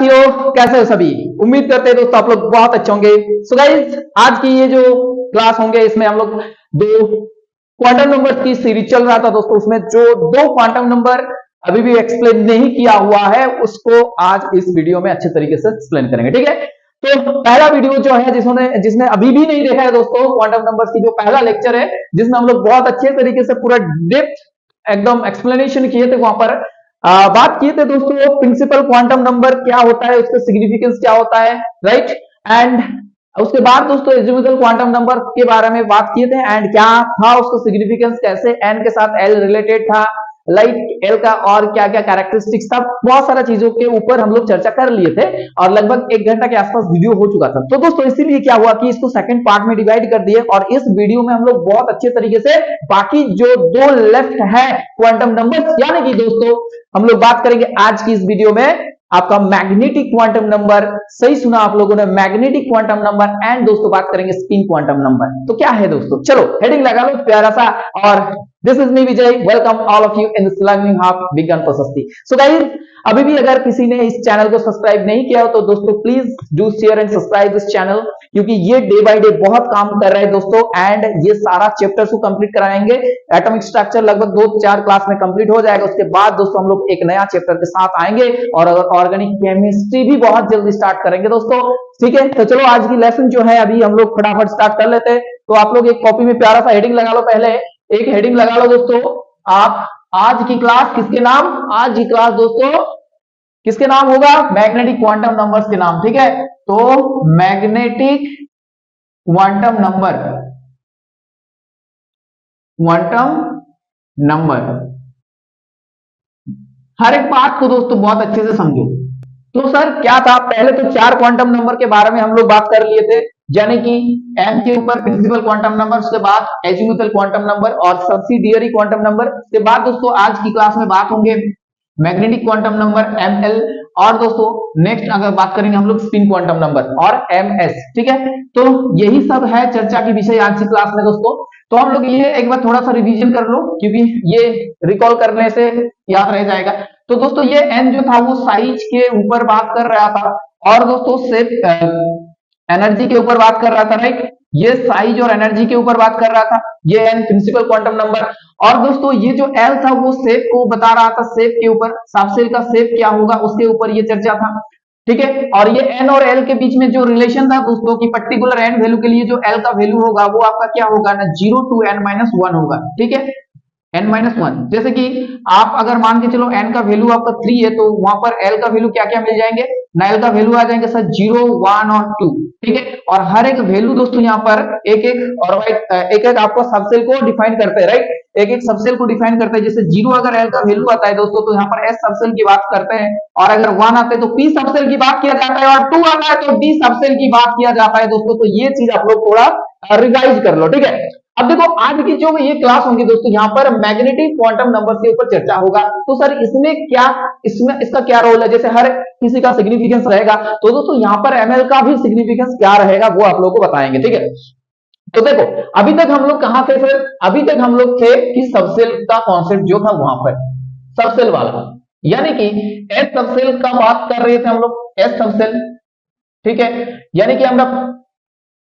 साथियों, कैसे हो सभी। उम्मीद करते हैं दोस्तों आप लोग बहुत अच्छे होंगे। सो गाइस, आज की ये जो क्लास होंगे इसमें हम लोग दो क्वांटम नंबर की सीरीज चल रहा था दोस्तों। उसमें जो दो क्वांटम नंबर अभी भी एक्सप्लेन नहीं किया हुआ है उसको आज इस वीडियो में अच्छे तरीके से एक्सप्लेन करेंगे, ठीक है। तो पहला वीडियो जो है जिसने अभी भी नहीं देखा है दोस्तों, क्वांटम नंबर्स की जो पहला लेक्चर है जिसमें हम लोग बहुत अच्छे तरीके से पूरा डेप्थ एकदम एक्सप्लेनेशन किए थे, वहां पर बात किए थे दोस्तों प्रिंसिपल क्वांटम नंबर क्या होता है, उसका सिग्निफिकेंस क्या होता है, राइट। एंड उसके बाद दोस्तों एजिमुथल क्वांटम नंबर के बारे में बात किए थे एंड क्या था उसका सिग्निफिकेंस, कैसे एन के साथ एल रिलेटेड था, लाइक एल का और क्या क्या कैरेक्टरिस्टिक्स था, बहुत सारा चीजों के ऊपर हम लोग चर्चा कर लिए थे और लगभग 1 घंटा के आसपास वीडियो हो चुका था। तो दोस्तों इसीलिए क्या हुआ कि इसको सेकंड पार्ट में डिवाइड कर दिए और इस वीडियो में हम लोग बहुत अच्छे तरीके से बाकी जो दो लेफ्ट है क्वांटम नंबर, यानी कि दोस्तों हम लोग बात करेंगे आज की इस वीडियो में आपका मैग्नेटिक क्वांटम नंबर, सही सुना आप लोगों ने, मैग्नेटिक क्वांटम नंबर एंड दोस्तों बात करेंगे स्पिन क्वांटम नंबर। तो क्या है दोस्तों, चलो हेडिंग लगा लो प्यारा सा। और this is me Vijay, welcome all of you in this learning hub विज्ञान प्रशस्ति। सो गाइस, अभी भी अगर किसी ने इस चैनल को सब्सक्राइब नहीं किया हो तो दोस्तों please do share and subscribe this channel, क्योंकि ये डे बाय डे बहुत काम कर रहे हैं दोस्तों एंड ये सारा चैप्टर्स को कंप्लीट कराएंगे। एटॉमिक स्ट्रक्चर लगभग 2-4 क्लास में कंप्लीट हो जाएगा। उसके बाद दोस्तों हम लोग एक नया चैप्टर के साथ आएंगे और ऑर्गेनिक केमिस्ट्री भी बहुत जल्दी स्टार्ट करेंगे दोस्तों, ठीक है। तो चलो आज की लेसन जो है अभी हम लोग फटाफट स्टार्ट कर लेते हैं। तो आप लोग एक कॉपी में प्यारा सा हेडिंग लगा लो, पहले एक हेडिंग लगा लो दोस्तों आप, आज की क्लास किसके नाम, आज की क्लास दोस्तों किसके नाम होगा, मैग्नेटिक क्वांटम नंबर्स के नाम, ठीक है। तो magnetic quantum number, quantum number, हर एक बात को दोस्तों बहुत अच्छे से समझो। तो सर क्या था, पहले तो 4 क्वांटम नंबर के बारे में हम लोग बात कर लिए थे, यानी कि एम के ऊपर प्रिंसिपल क्वांटम नंबर, उसके बाद एजिमुथल क्वांटम नंबर और सब्सिडियरी क्वांटम नंबर। उसके बाद दोस्तों आज की क्लास में बात होंगे magnetic quantum number M L, और दोस्तों नेक्स्ट अगर बात करेंगे हम लोग स्पिन क्वांटम नंबर और एम एस, ठीक है। तो यही सब है चर्चा की विषय आज की क्लास में दोस्तों। तो हम लोग ये एक बार थोड़ा सा रिवीजन कर लो क्योंकि ये रिकॉल करने से याद रह जाएगा। तो दोस्तों ये एन जो था वो साइज के ऊपर बात कर रहा था और दोस्तों सिर्फ एनर्जी के ऊपर बात कर रहा था, राइट। ये साइज और एनर्जी के ऊपर बात कर रहा था, ये एन प्रिंसिपल क्वांटम नंबर। और दोस्तों ये जो एल था वो शेप को बता रहा था, शेप के ऊपर सबसेल का शेप क्या होगा उसके ऊपर ये चर्चा था, ठीक है। और ये एन और एल के बीच में जो रिलेशन था दोस्तों की पर्टिकुलर एन वैल्यू के लिए जो एल का वैल्यू होगा वो आपका क्या होगा ना, 0 to n-1 होगा, ठीक है, n-1। जैसे कि आप अगर मान के चलो n का वैल्यू आपका 3 है तो वहां पर l का वैल्यू क्या क्या मिल जाएंगे ना, l का वैल्यू आ जाएंगे सर 0, 1 और 2, ठीक है। और हर एक वैल्यू दोस्तों यहाँ पर एक एक और एक एक आपको सबसेल को डिफाइन करते हैं, राइट, एक एक सबसेल को डिफाइन करते हैं। जैसे 0 अगर l का वैल्यू आता है दोस्तों तो यहाँ पर s सबसेल की बात करते हैं, और अगर 1 आते हैं तो p सबसेल की बात किया जाता है, और 2 आता है तो d सबसेल की बात किया जाता है दोस्तों। तो ये चीज आप लोग थोड़ा रिवाइज कर लो, ठीक है। अब देखो आज की जो ये क्लास होंगी दोस्तों यहाँ पर मैग्नेटिक क्वांटम नंबर के ऊपर चर्चा होगा। तो सर इसमें क्या, इसका क्या रोल है, जैसे हर किसी का सिग्निफिकेंस रहेगा तो दोस्तों यहाँ पर एमएल का भी सिग्निफिकेंस क्या रहेगा वो आप लोगों को बताएंगे, ठीक है। तो देखो अभी तक हम लोग कहां थे फिर, अभी तक हम लोग थे कि सबसेल का कॉन्सेप्ट जो था वहां पर सबसेल वाला, यानी कि एस सबसेल का बात कर रहे थे हम लोग, एस सबसेल, ठीक है। यानी कि हम लोग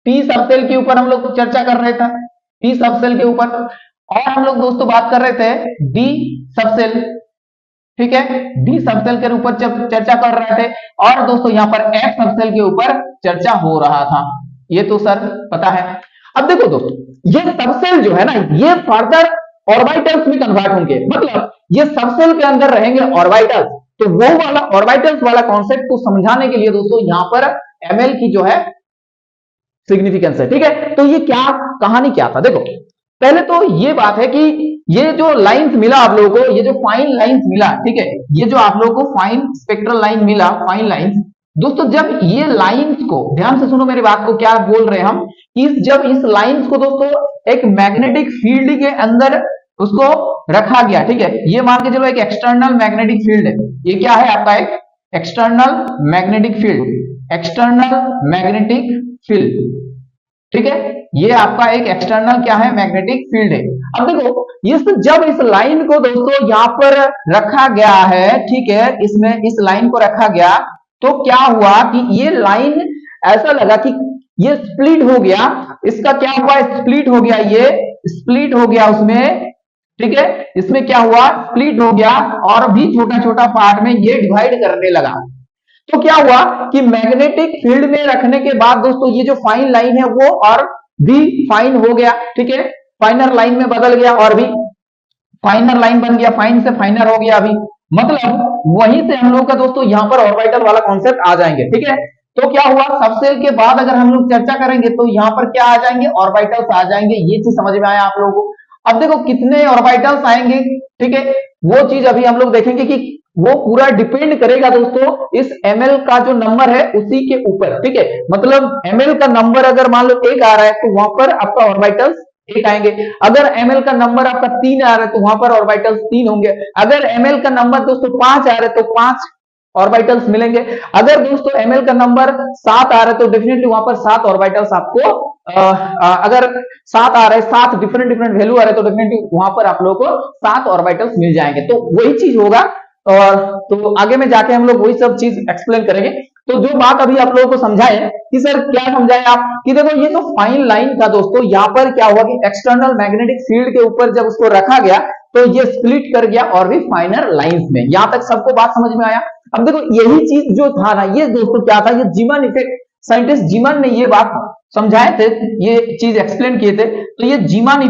पी सबसेल के ऊपर हम लोग चर्चा कर रहे थे, पी सबसेल के ऊपर, और हम लोग दोस्तों बात कर रहे थे डी सबसेल, ठीक है, डी सबसेल के ऊपर चर्चा कर रहे थे, और दोस्तों यहाँ पर एफ सबसेल के ऊपर चर्चा हो रहा था, ये तो सर पता है। अब देखो दोस्तों ये सबसेल जो है ना ये फर्दर ऑर्बिटल्स में कन्वर्ट होंगे, मतलब ये सबसेल के अंदर रहेंगे ऑर्बिटल्स। तो वो वाला ऑर्बिटल्स वाला कॉन्सेप्ट को समझाने के लिए दोस्तों यहाँ पर एमएल की जो है सिग्निफिकेंस है, ठीक है। तो ये क्या कहानी क्या था, देखो पहले तो ये बात है कि ये जो लाइंस मिला आप लोगों को, ये जो फाइन लाइंस मिला, ठीक है, ये जो आप लोगों को फाइन स्पेक्ट्रल लाइन मिला, फाइन लाइंस दोस्तों, जब ये लाइंस को ध्यान से सुनो मेरी बात को, क्या बोल रहे हैं हम, जब इस लाइंस को दोस्तों एक मैग्नेटिक फील्ड के अंदर उसको रखा गया, ठीक है, ये मान के चलो एक एक्सटर्नल मैग्नेटिक फील्ड है, ये क्या है आपका एक external magnetic field, external magnetic field, ठीक है, ये आपका एक एक्सटर्नल क्या है मैग्नेटिक फील्ड है। अब देखो जब इस लाइन को दोस्तों यहां पर रखा गया है, ठीक है, इसमें इस लाइन को रखा गया तो क्या हुआ कि ये लाइन ऐसा लगा कि ये स्प्लिट हो गया, इसका क्या हुआ, स्प्लिट हो गया, ये स्प्लिट हो गया उसमें, ठीक है, इसमें क्या हुआ, स्प्लिट हो गया और भी छोटा छोटा पार्ट में ये डिवाइड करने लगा। तो क्या हुआ कि मैग्नेटिक फील्ड में रखने के बाद दोस्तों ये जो फाइन लाइन है वो और भी फाइन हो गया, ठीक है, फाइनर लाइन में बदल गया और भी फाइनर लाइन बन गया, फाइन से फाइनर हो गया अभी, मतलब वहीं से हम लोग का दोस्तों यहां पर ऑर्बिटल वाला कॉन्सेप्ट आ जाएंगे, ठीक है। तो क्या हुआ, सबसेल के बाद अगर हम लोग चर्चा करेंगे तो यहां पर क्या आ जाएंगे, ऑर्बिटल्स आ जाएंगे। ये चीज समझ में आया आप लोगों को। अब देखो कितने ऑर्बिटल्स आएंगे, ठीक है, वो चीज अभी हम लोग देखेंगे कि वो पूरा डिपेंड करेगा दोस्तों इस ml का जो नंबर है उसी के ऊपर, ठीक है, मतलब ml का नंबर अगर मान लो 1 आ रहा है तो वहां पर आपका ऑर्बिटल्स 1 आएंगे। अगर ml का नंबर आपका 3 आ रहा है तो वहां पर ऑर्बिटल्स 3 होंगे। अगर ml का नंबर दोस्तों 5 आ रहा है तो 5 ऑर्बिटल्स मिलेंगे। अगर दोस्तों ml का नंबर 7 आ रहा है तो डेफिनेटली वहां पर 7 ऑर्बिटल्स आपको अगर 7 आ रहे हैं, 7 डिफरेंट डिफरेंट वैल्यू आ रहे हैं तो डेफिनेटली वहां पर आप लोगों को 7 ऑर्बिटल्स मिल जाएंगे। तो वही चीज होगा और तो आगे में जाके हम लोग वही सब चीज एक्सप्लेन करेंगे। तो जो बात अभी आप लोगों को समझाए कि सर क्या समझाए आप कि देखो ये तो फाइन लाइन था दोस्तों, यहाँ पर क्या हुआ कि एक्सटर्नल मैग्नेटिक फील्ड के ऊपर जब उसको रखा गया तो ये स्प्लिट कर गया और भी फाइनर लाइंस में। यहां तक सबको बात समझ में आया। अब देखो यही चीज जो था ना, ये दोस्तों क्या था, ये जीमन इफेक्ट, साइंटिस्ट जीमन ने ये बात समझाए थे, ये चीज एक्सप्लेन किए थे। तो ये जीमन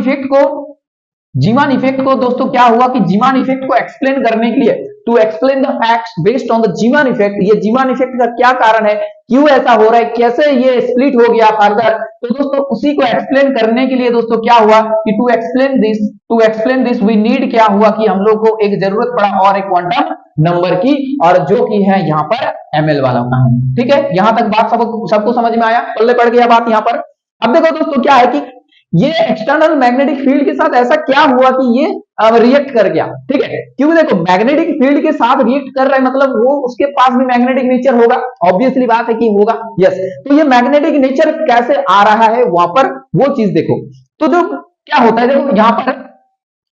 इफेक्ट को दोस्तों क्या हुआ कि जीमन इफेक्ट को एक्सप्लेन करने के लिए, to explain the facts based on the Zeeman effect, ये जीमन इफेक्ट का क्या कारण है, क्यों ऐसा हो रहा है, कैसे ये स्प्लिट हो गया फर्दर, तो दोस्तों उसी को एक्सप्लेन करने के लिए दोस्तों क्या हुआ कि to explain this we need, क्या हुआ कि हम लोग को एक जरूरत पड़ा और एक क्वांटम नंबर की, और जो की है यहाँ पर ml वाला कहानी, ठीक है। यहां तक बात सबको समझ में आया, पल्ले पड़ गया बात यहाँ पर। अब देखो दोस्तों क्या है कि ये एक्सटर्नल मैग्नेटिक फील्ड के साथ ऐसा क्या हुआ कि ये रिएक्ट कर गया, ठीक है, क्योंकि देखो मैग्नेटिक फील्ड के साथ रिएक्ट कर रहा है मतलब वो उसके पास भी मैग्नेटिक नेचर होगा, ऑब्वियसली बात है कि होगा, यस। तो ये मैग्नेटिक नेचर कैसे आ रहा है वहां पर, वो चीज देखो। तो जो क्या होता है, देखो यहाँ पर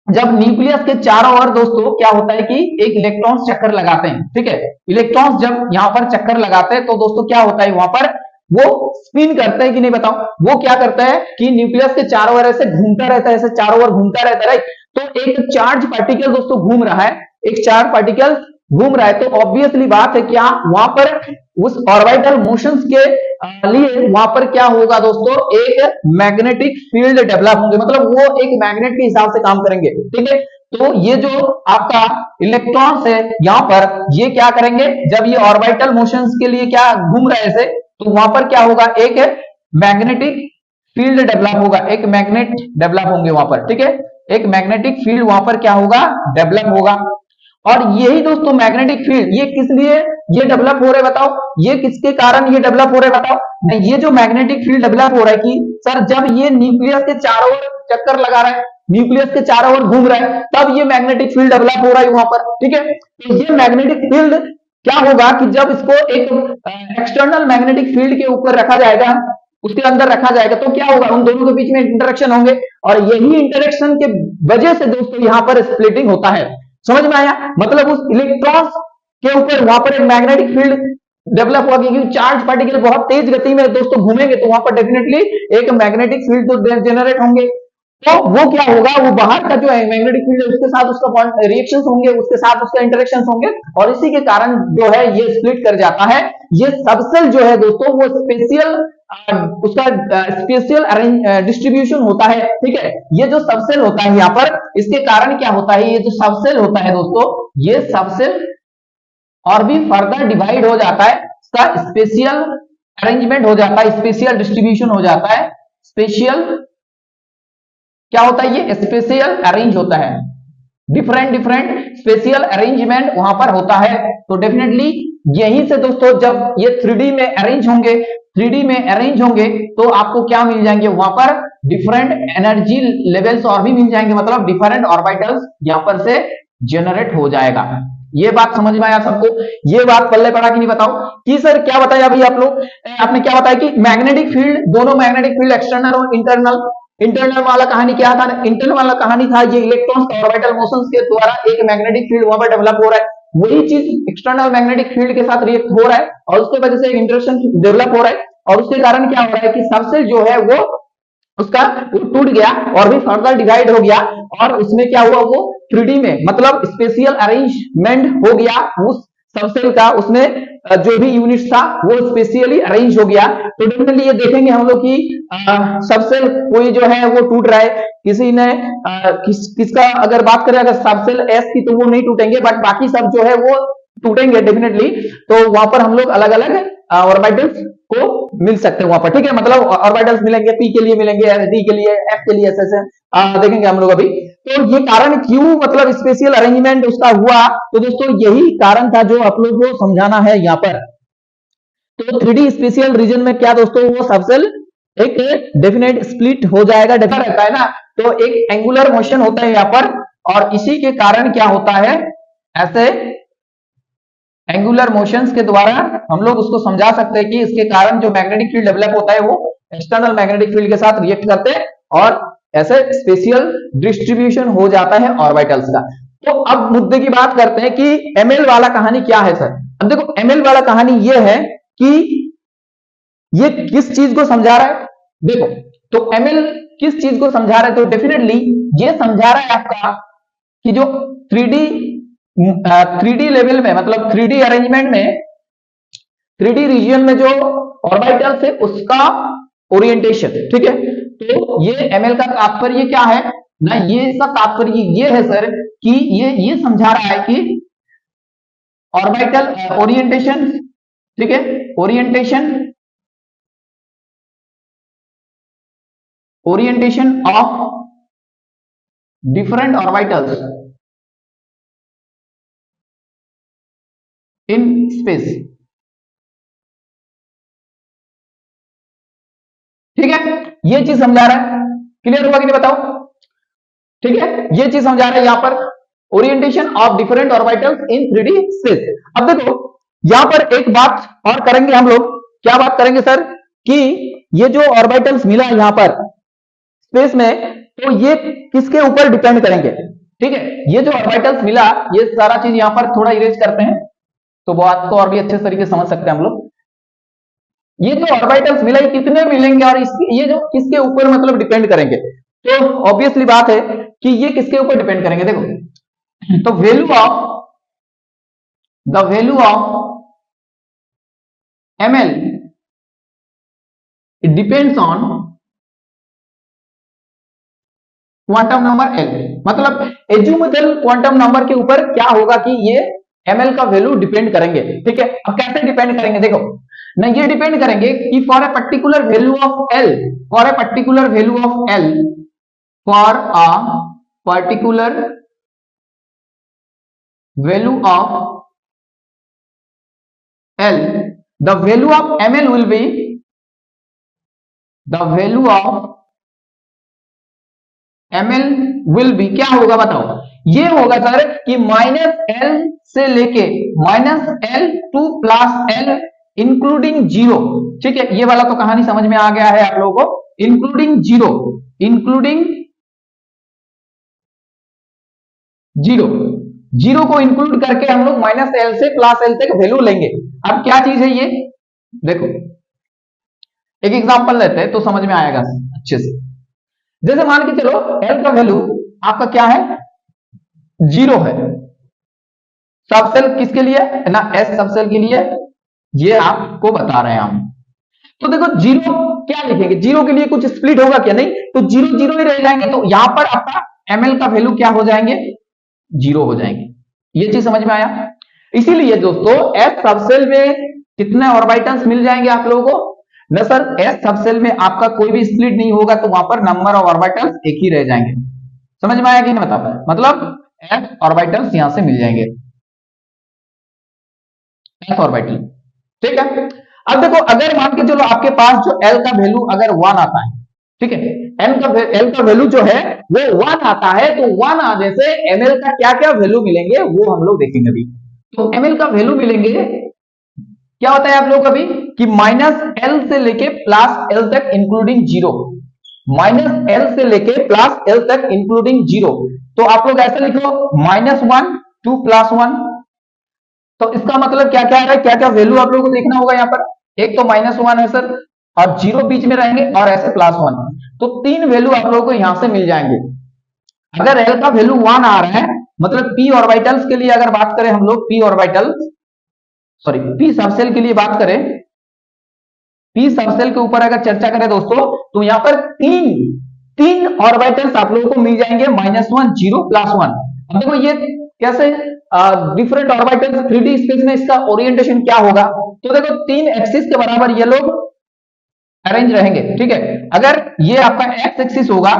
जब न्यूक्लियस के चारों ओर दोस्तों क्या होता है कि एक इलेक्ट्रॉन्स चक्कर लगाते हैं, ठीक है, इलेक्ट्रॉन्स जब यहाँ पर चक्कर लगाते हैं तो दोस्तों क्या होता है वहां पर वो स्पिन करते हैं कि नहीं बताओ, वो क्या करता है कि न्यूक्लियस के चारों ओर ऐसे घूमता रहता है, ऐसे चारों ओर घूमता रहता है, राइट। तो एक चार्ज पार्टिकल दोस्तों घूम रहा है, एक चार्ज पार्टिकल घूम रहा है, तो ऑब्वियसली बात है क्या वहां पर उस ऑर्बिटल मोशंस के लिए वहां पर क्या होगा दोस्तों, एक मैग्नेटिक फील्ड डेवलप होंगे, मतलब वो एक मैग्नेट के हिसाब से काम करेंगे, ठीक है। तो ये जो आपका इलेक्ट्रॉन्स है यहाँ पर ये क्या करेंगे, जब ये ऑर्बिटल मोशंस के लिए क्या घूम रहे हैं तो वहां पर क्या होगा, एक मैग्नेटिक फील्ड डेवलप होगा, एक मैग्नेट डेवलप होंगे वहां पर, ठीक है, एक मैग्नेटिक फील्ड वहां पर क्या होगा, डेवलप होगा। और यही दोस्तों मैग्नेटिक फील्ड ये किस लिए ये डेवलप हो रहे बताओ, ये किसके कारण ये डेवलप हो रहे बताओ, नहीं ये जो मैग्नेटिक फील्ड डेवलप हो रहा है कि सर जब ये न्यूक्लियस के चारों ओर चक्कर लगा रहा है, न्यूक्लियस के चारों ओर घूम रहा है, तब ये मैग्नेटिक फील्ड डेवलप हो रहा है वहां पर, ठीक है। तो ये मैग्नेटिक फील्ड क्या होगा कि जब इसको एक एक्सटर्नल मैग्नेटिक फील्ड के ऊपर रखा जाएगा, उसके अंदर रखा जाएगा, तो क्या होगा उन दोनों के बीच में इंटरेक्शन होंगे, और यही इंटरेक्शन के वजह से दोस्तों यहां पर स्प्लिटिंग होता है। समझ में आया, मतलब उस इलेक्ट्रॉन्स के ऊपर वहां पर एक मैग्नेटिक फील्ड डेवलप हुआ, क्योंकि चार्ज पार्टिकल बहुत तेज गति में दोस्तों घूमेंगे तो वहां पर डेफिनेटली एक मैग्नेटिक फील्ड तो जनरेट होंगे। तो वो क्या होगा, वो बाहर का जो है मैग्नेटिक फील्ड है उसके साथ उसका रिएक्शंस होंगे, उसके साथ उसका इंटरेक्शंस होंगे, और इसी के कारण जो है ये स्प्लिट कर जाता है। ये सबसेल जो है दोस्तों वो स्पेशियल उसका स्पेशियल डिस्ट्रीब्यूशन होता है, ठीक है। ये जो सबसेल होता है यहाँ पर, इसके कारण क्या होता है, ये जो सबसेल होता है दोस्तों, ये सबसेल और भी फर्दर डिवाइड हो जाता है, इसका स्पेशियल अरेंजमेंट हो जाता है, स्पेशियल डिस्ट्रीब्यूशन हो जाता है, स्पेशियल क्या होता है, ये स्पेशियल अरेंज होता है, डिफरेंट डिफरेंट स्पेशियल अरेंजमेंट वहां पर होता है। तो डेफिनेटली यहीं से दोस्तों जब ये 3D में अरेंज होंगे, 3D में अरेंज होंगे तो आपको क्या मिल जाएंगे वहां पर, डिफरेंट एनर्जी लेवल्स और भी मिल जाएंगे, मतलब डिफरेंट ऑर्बिटल्स यहां पर से जनरेट हो जाएगा। ये बात समझ में आया सबको, ये बात पल्ले पड़ा कि नहीं बताओ कि सर क्या बताया अभी आप लोग, आपने क्या बताया कि मैग्नेटिक फील्ड, दोनों मैग्नेटिक फील्ड एक्सटर्नल और इंटरनल वाला कहानी क्या था, इंटरनल वाला कहानी था ये इलेक्ट्रॉन्स ऑर्बिटल मोशंस के द्वारा एक मैग्नेटिक फील्ड वहां पर डेवलप हो रहा है, वही चीज एक्सटर्नल मैग्नेटिक फील्ड के साथ रिएक्ट हो रहा है और उसके वजह से एक इंटरेक्शन डेवलप हो रहा है और उसके कारण क्या हो रहा है कि सबसेल जो है वो उसका वो टूट गया और भी फर्दर डिवाइड हो गया और उसमें क्या हुआ वो 3D में मतलब स्पेशियल अरेंजमेंट हो गया उस सबसेल का, उसमें जो भी यूनिट था वो स्पेशली अरेंज हो गया। तो डेफिनेटली ये देखेंगे हम लोग कि सबसेल कोई जो है वो टूट रहा है, किसी ने किसका अगर बात करें अगर सबसेल एस की तो वो नहीं टूटेंगे बट बाकी सब जो है वो टूटेंगे डेफिनेटली। तो वहां पर हम लोग अलग अलग ऑर्बिटल्स को मिल सकते हैं वहां पर, ठीक है, मतलब ऑर्बिटल्स मिलेंगे, पी के लिए मिलेंगे, डी के लिए, एफ के लिए, ऐसे देखेंगे हम लोग अभी। तो ये कारण क्यों मतलब स्पेशल अरेंजमेंट उसका हुआ, तो दोस्तों यही कारण था जो आप लोग को समझाना है यहाँ पर। तो 3D स्पेशल रीजन में क्या दोस्तों वो सबसेल एक डेफिनेट स्प्लिट हो जाएगा, डेफिनेट रहता है ना, तो एक एंगुलर मोशन होता है यहाँ पर और इसी के कारण क्या होता है ऐसे एंगुलर मोशंस के द्वारा हम लोग उसको समझा सकते हैं कि इसके कारण जो मैग्नेटिक फील्ड डेवलप होता है वो एक्सटर्नल मैग्नेटिक फील्ड के साथ रिएक्ट करते हैं और ऐसे स्पेशियल डिस्ट्रीब्यूशन हो जाता है ऑर्बिटल्स का। तो अब मुद्दे की बात करते हैं कि एमएल वाला कहानी क्या है सर। अब देखो एमएल वाला कहानी ये है कि ये किस चीज को समझा रहा है, देखो तो एमएल किस चीज को समझा रहा है, तो डेफिनेटली ये समझा रहा है आपका कि जो 3D लेवल में मतलब 3D अरेंजमेंट में 3D रीजन में जो ऑर्बिटल्स है उसका ओरिएंटेशन, ठीक है। तो ये एमएल का तात्पर्य क्या है ना, ये इसका तात्पर्य ये है सर कि ये समझा रहा है कि ऑर्बिटल ओरिएंटेशन, ठीक है, orientation of different orbitals in space, ठीक है, ये चीज समझा रहा है। क्लियर हुआ कि नहीं बताओ, ठीक है, ये चीज समझा रहा है यहां पर orientation of different orbitals in 3D space. अब देखो यहां पर एक बात और करेंगे हम लोग, क्या बात करेंगे सर कि ये जो ऑर्बिटल्स मिला यहां पर स्पेस में तो ये किसके ऊपर डिपेंड करेंगे, ठीक है, ये जो ऑर्बिटल्स मिला ये सारा चीज यहां पर थोड़ा इरेज करते हैं तो बात को और भी अच्छे तरीके से समझ सकते हैं हम लोग। ये जो ऑर्बिटल्स मिला ये कितने मिलेंगे और ये जो किसके ऊपर मतलब डिपेंड करेंगे, तो ऑब्वियसली बात है कि ये किसके ऊपर डिपेंड करेंगे, देखो तो value of ml it depends on quantum number l, मतलब एज्यूमेबल क्वांटम नंबर के ऊपर क्या होगा कि ये ml का वैल्यू डिपेंड करेंगे, ठीक है। अब कैसे डिपेंड करेंगे, देखो ना ये डिपेंड करेंगे कि for a particular value of l, for a particular value of l, for a particular value of l, the value of ml will be the value of ml will be क्या होगा बताओ, ये होगा sir कि -l से लेके -l to +l including 0, ठीक है, ये वाला तो कहानी समझ में आ गया है आप लोगों को, इंक्लूडिंग 0 को इंक्लूड करके हम लोग -l से +l तक वैल्यू लेंगे। अब क्या चीज है ये, देखो एक एग्जांपल लेते हैं तो समझ में आएगा अच्छे से। जैसे मान के चलो l का वैल्यू आपका क्या है 0 है, सबसेल किसके लिए ना, s सबसेल के लिए, ये आपको बता रहे हैं हम। तो देखो 0 क्या लिखेंगे, 0 के लिए कुछ स्प्लिट होगा क्या, नहीं, तो 0 0 ही रह जाएंगे, तो यहां पर आपका ml का वैल्यू क्या हो जाएंगे 0 हो जाएंगे। ये चीज समझ में आया। इसीलिए दोस्तों s सबसेल में कितने ऑर्बिटल्स मिल जाएंगे आप लोगों को न सर, s सबसेल में आपका कोई भी स्प्लिट नहीं होगा तो वहां पर नंबर ऑफ ऑर्बिटल्स एक ही रह जाएंगे। समझ में आया कि नहीं बता, मतलब s ऑर्बिटल्स यहां से मिल जाएंगे, s ऑर्बिटल, ठीक है। अब देखो अगर मान के चलो आपके पास जो l का वैल्यू अगर 1 आता है, ठीक है, l का वैल्यू जो है वो 1 आता है, तो 1 आने से ml का क्या क्या वैल्यू मिलेंगे वो हम लोग देखेंगे अभी। तो ml का वैल्यू मिलेंगे क्या होता है आप लोग अभी कि -l से लेके +l तक इंक्लूडिंग 0, -l से लेके +l तक इंक्लूडिंग 0, तो आप लोग ऐसे लिखो -1 2 +1 तो इसका मतलब क्या क्या है, क्या क्या वैल्यू आप लोगों को देखना होगा यहाँ पर। एक तो -1 है सर, और 0 बीच में रहेंगे, और ऐसे +1, तो 3 वैल्यू आप लोगों को यहां से मिल जाएंगे। अगर L का वैल्यू 1 आ रहा है, मतलब p ऑर्बिटल्स के लिए अगर बात करें हम लोग, p orbital sorry p subshell के लिए बात करें, p सबसेल के ऊपर अगर चर्चा करें दोस्तों, तो यहां पर तीन ऑर्बिटल्स आप लोगों को मिल जाएंगे, -1, 0, +1। अब देखो ये कैसे डिफरेंट ऑर्बिटल्स 3D स्पेस में इसका ओरिएंटेशन क्या होगा। तो देखो 3 एक्सिस के बराबर ये लोग अरेंज रहेंगे, ठीक है। अगर ये आपका एक्स एक्सिस होगा,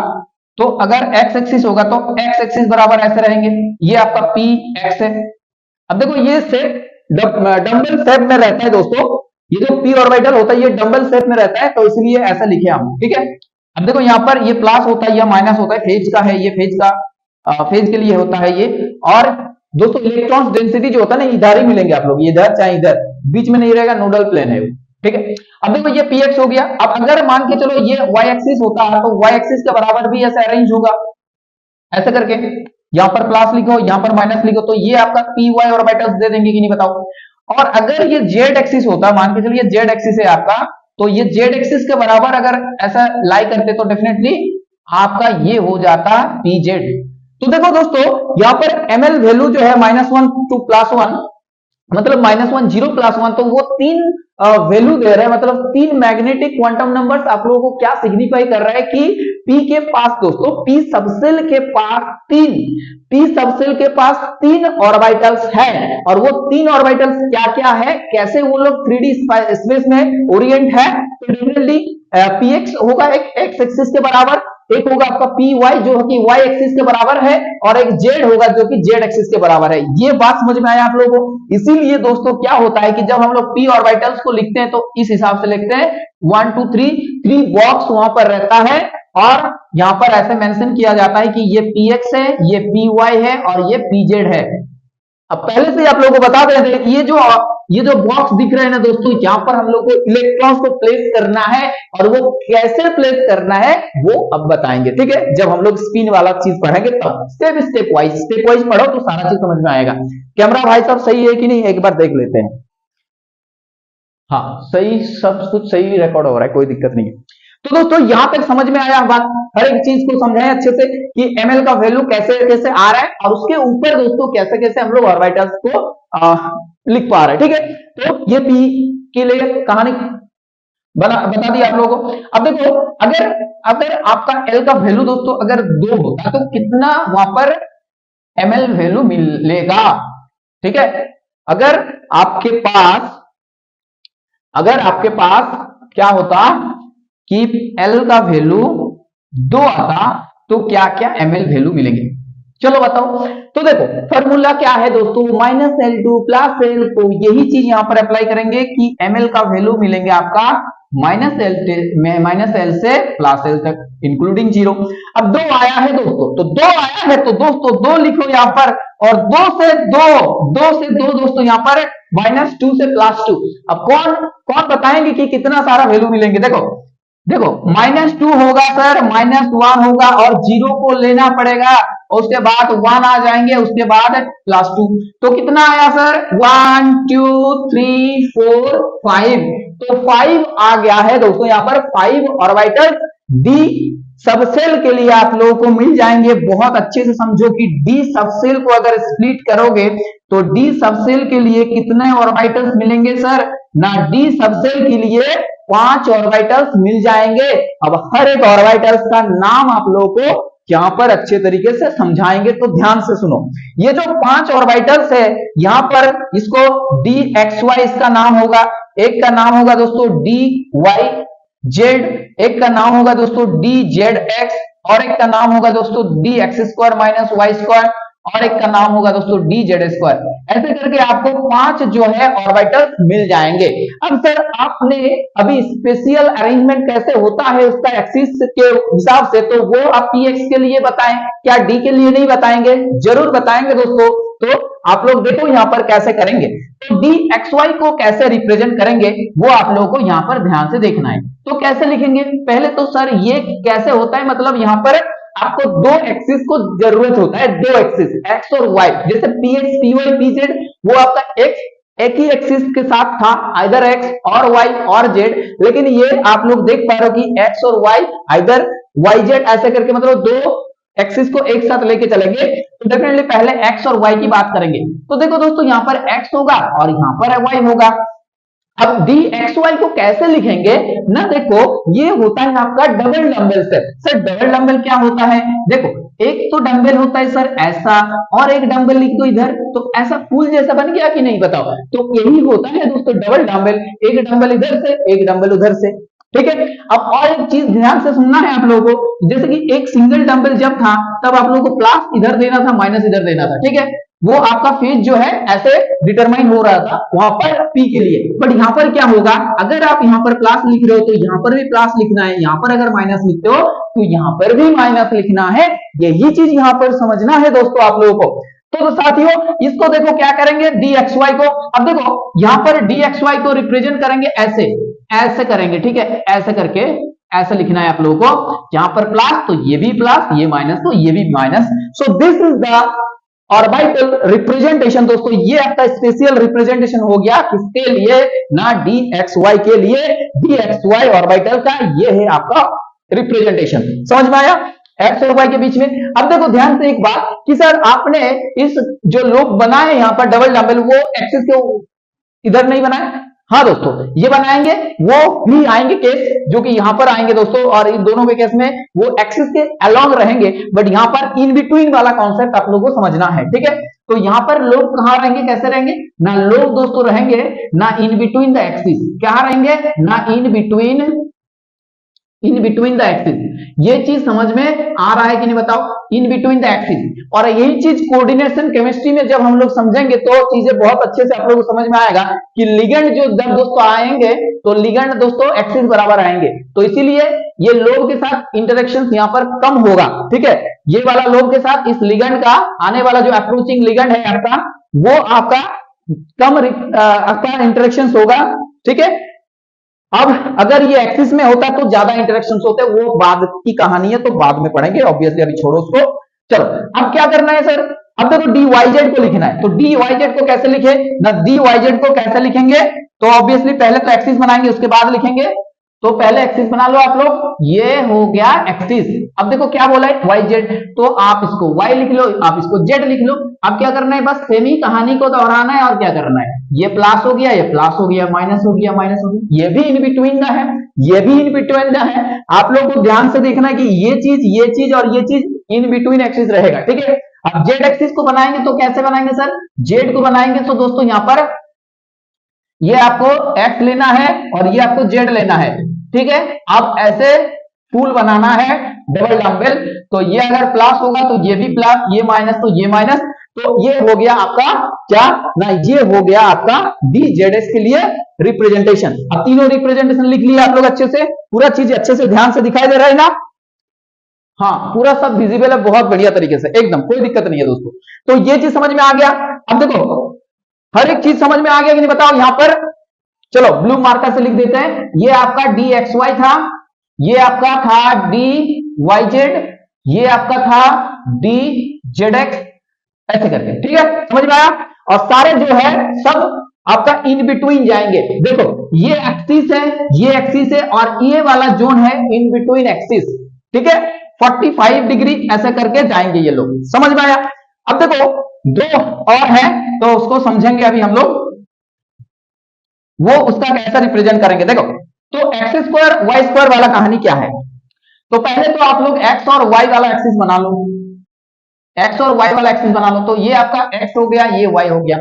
तो अगर एक्स एक्सिस होगा तो एक्स एक्सिस बराबर ऐसे रहेंगे, ये आपका पी एक्स है। अब देखो ये शेप डम्बल शेप में रहता है दोस्तों, ये जो पी ऑर्बिटल होता है ये डम्बल शेप में रहता है, तो इसलिए ऐसा लिखे हम, ठीक है। अब देखो यहाँ पर ये प्लस होता है या माइनस होता है, फेज का है, ये फेज का फेज के लिए होता है ये। और दोस्तों इलेक्ट्रॉन डेंसिटी जो होता है ना, इधर ही मिलेंगे आप लोग, इधर चाहे इधर, बीच में नहीं रहेगा, नोडल प्लेन है, ठीक है। अब देखो ये px हो गया। अब अगर मान के चलो ये y एक्सिस होता है, तो y एक्सिस के बराबर भी ऐसे अरेंज होगा, ऐसे करके यहां पर प्लस लिखो, यहां पर माइनस लिखो, तो ये आपका py ऑर्बिटल्स दे देंगे कि नहीं बताओ। और अगर ये z एक्सिस होता, मान के चलो ये z एक्सिस है आपका, तो ये z एक्सिस के बराबर अगर ऐसा लाई करते तो डेफिनेटली आपका ये हो जाता pz। तो देखो दोस्तों यहां पर ml वैल्यू जो है -1 टू +1, मतलब -1, 0, +1, तो वो 3 वैल्यू दे रहे हैं, मतलब 3 मैग्नेटिक क्वांटम नंबर्स आप लोगों को क्या सिग्निफाई कर रहा है कि p के पास दोस्तों, p सबसेल के पास 3 ऑर्बिटल्स है। और वो 3 ऑर्बिटल्स क्या क्या है, कैसे वो लोग 3D स्पेस में ओरिएंट है, तो डेफिनेटली px होगा एक x एक्सिस के बराबर, एक होगा आपका py जो कि y एक्सिस के बराबर है, और एक z होगा जो कि z एक्सिस के बराबर है। ये बात समझ में आया आप लोगों को। इसीलिए दोस्तों क्या होता है कि जब हम लोग p ऑर्बिटल्स को लिखते हैं तो इस हिसाब से लिखते हैं, 1 2 3 बॉक्स वहां पर रहता है, और यहां पर ऐसे मेंशन किया जाता है कि ये px है, ये py है, और ये pz है। अब पहले से आप लोगों को बता दें कि ये जो बॉक्स दिख रहे हैं ना दोस्तों, यहाँ पर हम लोग को इलेक्ट्रॉन्स को प्लेस करना है, और वो कैसे प्लेस करना है वो अब बताएंगे, ठीक है। जब हम लोग स्पिन वाला चीज पढ़ेंगे तब स्टेप वाइज पढ़ो तो सारा चीज समझ में आएगा। कैमरा भाई साहब सही है कि नहीं, एक बार देख लेते हैं। हाँ सही, सब कुछ सही रिकॉर्ड हो रहा है, कोई दिक्कत नहीं है। तो दोस्तों यहां तक समझ में आया बात, हर एक चीज को समझाएं अच्छे से कि ml का वैल्यू कैसे कैसे आ रहा है, और उसके ऊपर दोस्तों कैसे कैसे हम लोग ऑर्बिटल्स को लिख पा रहे हैं, ठीक है। तो ये p के लिए कहानी बता दी आप लोगों को। अब देखो अगर आपका L का वैल्यू दोस्तों अगर 2 होता तो कितना वहां पर ml वैल्यू मिलेगा, ठीक है। अगर आपके पास क्या होता कि L का वैल्यू 2 आता तो क्या क्या ml वैल्यू मिलेंगे, चलो बताओ। तो देखो फॉर्मूला क्या है दोस्तों, -L2 +L, तो यही चीज यहां पर अप्लाई करेंगे कि ml का वैल्यू मिलेंगे आपका -L से +L तक इंक्लूडिंग 0। अब 2 आया है दोस्तों, तो 2 आया है तो दोस्तों 2 लिखो यहां पर, और 2 से 2 दोस्तों यहां पर -2 से +2। अब कौन बताएंगे कि कितना सारा वैल्यू मिलेंगे। देखो -2 होगा सर, -1 होगा, और 0 को लेना पड़ेगा, उसके बाद 1 आ जाएंगे, उसके बाद +2, तो कितना आया सर 1 2 3 4 5, तो 5 आ गया है दोस्तों। यहाँ पर 5 ऑर्बिटल डी सबसेल के लिए आप लोगों को मिल जाएंगे। बहुत अच्छे से समझो कि डी सबसेल को अगर स्प्लिट करोगे तो डी सबसेल के लिए कितने ऑर्बिटल्स मिलेंगे सर, ना डी सबसेल के लिए 5 ऑर्बिटल्स मिल जाएंगे। अब हर एक ऑर्बिटल्स का नाम आप लोगों को यहां पर अच्छे तरीके से समझाएंगे, तो ध्यान से सुनो। ये जो 5 ऑर्बिटल्स है यहां पर इसको डी एक्स वाई इसका नाम होगा, एक का नाम होगा दोस्तों डी वाई जेड, एक का नाम होगा दोस्तों डी जेड एक्स, और एक का नाम होगा दोस्तों D X square minus Y square, और एक का नाम होगा दोस्तों डी जेड स्क्वायर। ऐसे करके आपको 5 जो है ऑर्बिटल मिल जाएंगे। अब सर आपने अभी स्पेशल अरेंजमेंट कैसे होता है उसका एक्सिस के हिसाब से, तो वो आप px के लिए बताएं, क्या d के लिए नहीं बताएंगे, जरूर बताएंगे दोस्तों। तो आप लोग देखो यहां पर कैसे करेंगे, तो dxy को कैसे रिप्रेजेंट करेंगे वो आप लोगों को यहां पर ध्यान से देखना है। तो कैसे लिखेंगे, पहले तो सर ये कैसे होता है, मतलब यहां पर आपको दो एक्सिस को जरूरत होता है, दो एक्सिस एक्स और वाई, जैसे P X P Y P Z वो आपका एक्स एक ही एक्सिस के साथ था, आइदर एक्स और वाई और जेड, लेकिन ये आप लोग देख पा रहे हो कि एक्स और वाई आइदर वाई जेड ऐसे करके मतलब दो एक्सिस को एक साथ लेके चलेंगे। तो डेफिनेटली पहले एक्स और वाई की बात करेंगे। तो देखो दोस्तों यहाँ पर एक्स होगा और यहाँ पर वाई होगा। अब डी एक्स वाई को कैसे लिखेंगे ना, देखो ये होता है आपका double dumbbell set. Sir double dumbbell क्या होता है, देखो एक तो डंबल होता है सर ऐसा और एक डंबल लिख दो इधर, तो ऐसा फूल जैसा बन गया कि नहीं बताओ। तो यही होता है दोस्तों डबल डंबल, एक डंबल इधर से एक डंबल उधर से, ठीक है। अब और एक चीज ध्यान से सुनना है आप लोगों को, जैसे कि एक सिंगल डंबल जब था तब आप लोगों को प्लस इधर देना था माइनस इधर देना था, ठीक है। वो आपका फेज जो है ऐसे डिटरमाइन हो रहा था वहां पर पी के लिए, बट यहां पर क्या होगा, अगर आप यहां पर प्लस लिख रहे हो तो यहां पर भी प्लस लिखना है, यहां पर अगर माइनस लिखते हो तो यहां पर भी माइनस लिखना है। यही चीज यहां पर समझना है दोस्तों आप लोगों को। तो साथियों इसको देखो क्या करेंगे, डी एक्स वाई को, अब देखो यहां पर डी एक्स वाई को रिप्रेजेंट करेंगे ऐसे, ऐसे करेंगे, ठीक है, ऐसे करके ऐसे लिखना है आप लोगों को, यहां पर प्लस तो ये भी प्लस, ये माइनस तो ये भी minus. So this is the orbital representation. दोस्तों ये आपका स्पेशल रिप्रेजेंटेशन हो गया किसके लिए, ना डी एक्स वाई के लिए, डी एक्स वाई ऑर्बिटल का ये है आपका रिप्रेजेंटेशन। समझ में आया एक्स और वाई के बीच में। अब देखो ध्यान से एक बात कि सर आपने इस जो लोग बनाए यहाँ पर डबल डंबल वो एक्सिस के इधर नहीं बनाए, हाँ दोस्तों ये बनाएंगे, वो भी आएंगे केस जो कि यहां पर आएंगे दोस्तों, और इन दोनों के केस में वो एक्सिस के अलोंग रहेंगे, बट यहां पर इन बिटवीन वाला कॉन्सेप्ट आप लोगों को समझना है, ठीक है। तो यहां पर लोग कहां रहेंगे, कैसे रहेंगे, ना लोग दोस्तों रहेंगे ना इन बिटवीन द एक्सिस, क्या रहेंगे ना इन बिटवीन द एक्सिस। ये चीज समझ में आ रहा है कि नहीं बताओ, इन बिटवीन द एक्सिस। और यही चीज कोऑर्डिनेशन केमिस्ट्री में जब हम लोग समझेंगे तो चीजें बहुत अच्छे से आप लोगों को समझ में आएगा कि लिगेंड जो जब दोस्तों आएंगे तो लिगेंड दोस्तों एक्सिस बराबर आएंगे, तो इसीलिए ये लोग के साथ इंटरेक्शन यहाँ पर कम होगा, ठीक है। ये वाला लोग के साथ इस लिगेंड का आने वाला जो अप्रोचिंग लिगेंड है आपका वो आपका कम आपका इंटरेक्शन होगा, ठीक है। अब अगर ये एक्सिस में होता तो ज्यादा इंटरेक्शंस होते, वो बाद की कहानी है तो बाद में पढ़ेंगे, ऑब्वियसली अभी छोड़ो उसको। चलो अब क्या करना है सर, अब देखो डी वाई जेड को लिखना है, तो डी वाई जेड को कैसे लिखे ना, डी वाई जेड को कैसे लिखेंगे, तो ऑब्वियसली पहले तो एक्सिस बनाएंगे उसके बाद लिखेंगे। तो पहले एक्सिस बना लो आप लोग, ये हो गया एक्सिस। अब देखो क्या बोला है वाई जेड, तो आप इसको वाई लिख लो, आप इसको जेड लिख लो। अब क्या करना है, बस सेम ही कहानी को दोहराना है, और क्या करना है, ये प्लस हो गया, ये प्लस हो गया, माइनस हो गया, माइनस हो गया, ये भी इन बिटवीन का है, ये भी इन बिटवीन का है। आप लोग को ध्यान से देखना है कि ये चीज और ये चीज इन बिटवीन एक्सिस रहेगा, ठीक है। अब जेड एक्सिस को बनाएंगे तो कैसे बनाएंगे सर, जेड को बनाएंगे तो दोस्तों यहां पर ये आपको एक्स लेना है और ये आपको जेड लेना है, ठीक है। अब ऐसे फूल बनाना है डबल डंबल, तो ये अगर प्लस होगा तो ये भी प्लस, ये माइनस तो ये माइनस, तो ये हो गया आपका क्या ना, ये हो गया आपका डी जेड एस के लिए रिप्रेजेंटेशन। अब तीनों रिप्रेजेंटेशन लिख लिया आप लोग अच्छे से, पूरा चीज अच्छे से ध्यान से दिखाई दे रहा है ना, हाँ पूरा सब विजिबल है बहुत बढ़िया तरीके से, एकदम कोई दिक्कत नहीं है दोस्तों। तो ये चीज समझ में आ गया। अब देखो हर एक चीज समझ में आ गया कि नहीं बताओ, यहां पर चलो ब्लू मार्कर से लिख देते हैं, ये आपका डी एक्स वाई था, ये आपका था डी वाई जेड, ये आपका था डी जेड एक्स, ऐसे करके, ठीक है, समझ में आया। और सारे जो है सब आपका इन बिटवीन जाएंगे। देखो ये एक्सिस है, ये एक्सिस है, और ये वाला जोन है इन बिटवीन एक्सिस, ठीक है, 45 डिग्री ऐसे करके जाएंगे ये लोग, समझ में आया। अब देखो दो और है तो उसको समझेंगे अभी हम लोग, वो उसका कैसा रिप्रेजेंट करेंगे। देखो तो एक्स स्क्वायर वाई स्क्वायर वाला कहानी क्या है, तो पहले तो आप लोग एक्स और वाई वाला एक्सिस बना लो, एक्स और वाई वाला एक्सिस बना लो, तो ये आपका एक्स हो गया, ये वाई हो गया,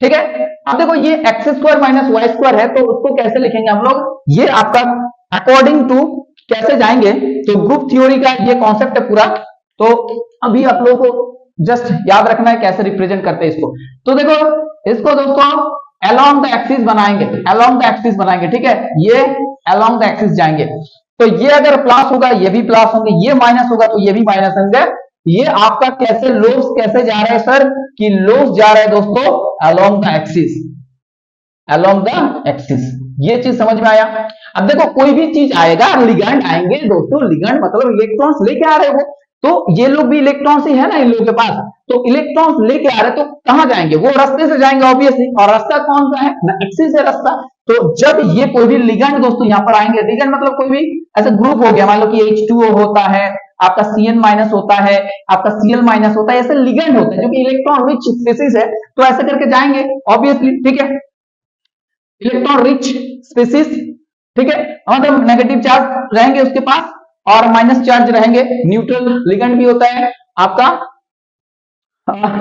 ठीक है। अब देखो ये X square minus Y square है, तो उसको कैसे लिखेंगे हम लोग, ये आपका अकॉर्डिंग टू कैसे जाएंगे, तो ग्रुप थ्योरी का ये कॉन्सेप्ट है पूरा, तो अभी आप लोगों को जस्ट याद रखना है कैसे रिप्रेजेंट करते हैं इसको। तो देखो इसको दोस्तों अलोंग द एक्सिस बनाएंगे, अलोंग द एक्सिस बनाएंगे, ठीक है, ये अलोंग द एक्सिस जाएंगे, तो ये अगर प्लस होगा ये भी प्लस होंगे, ये माइनस होगा तो ये भी माइनस होंगे। ये आपका कैसे लोब्स कैसे जा रहे हैं सर, कि लोब्स जा रहे हैं दोस्तों along the axis, along the axis, ये चीज समझ में आया। अब देखो कोई भी चीज आएगा, लिगैंड आएंगे दोस्तों, लिगैंड मतलब इलेक्ट्रॉन्स लेके आ रहे हो, तो ये लोग भी इलेक्ट्रॉन्स ही है ना इन लोगों के पास, तो इलेक्ट्रॉन्स लेके आ रहे तो कहां जाएंगे, वो रास्ते से जाएंगे ऑब्वियसली, और रास्ता कौन सा है ना, एक्सिस है रास्ता। तो जब ये कोई भी लिगैंड दोस्तों यहाँ पर आएंगे, लिगैंड मतलब कोई भी ऐसा ग्रुप हो गया, मान लो कि H2O होता है, आपका Cn माइनस होता है, आपका Cl माइनस होता है, ऐसे लिगैंड होते हैं जो कि इलेक्ट्रॉन रिच स्पीसीज है, तो ऐसे करके जाएंगे ऑब्वियसली, ठीक है, इलेक्ट्रॉन रिच स्पीसीज, ठीक है, मतलब नेगेटिव चार्ज रहेंगे उसके पास और माइनस चार्ज रहेंगे, न्यूट्रल लिगैंड भी होता है आपका,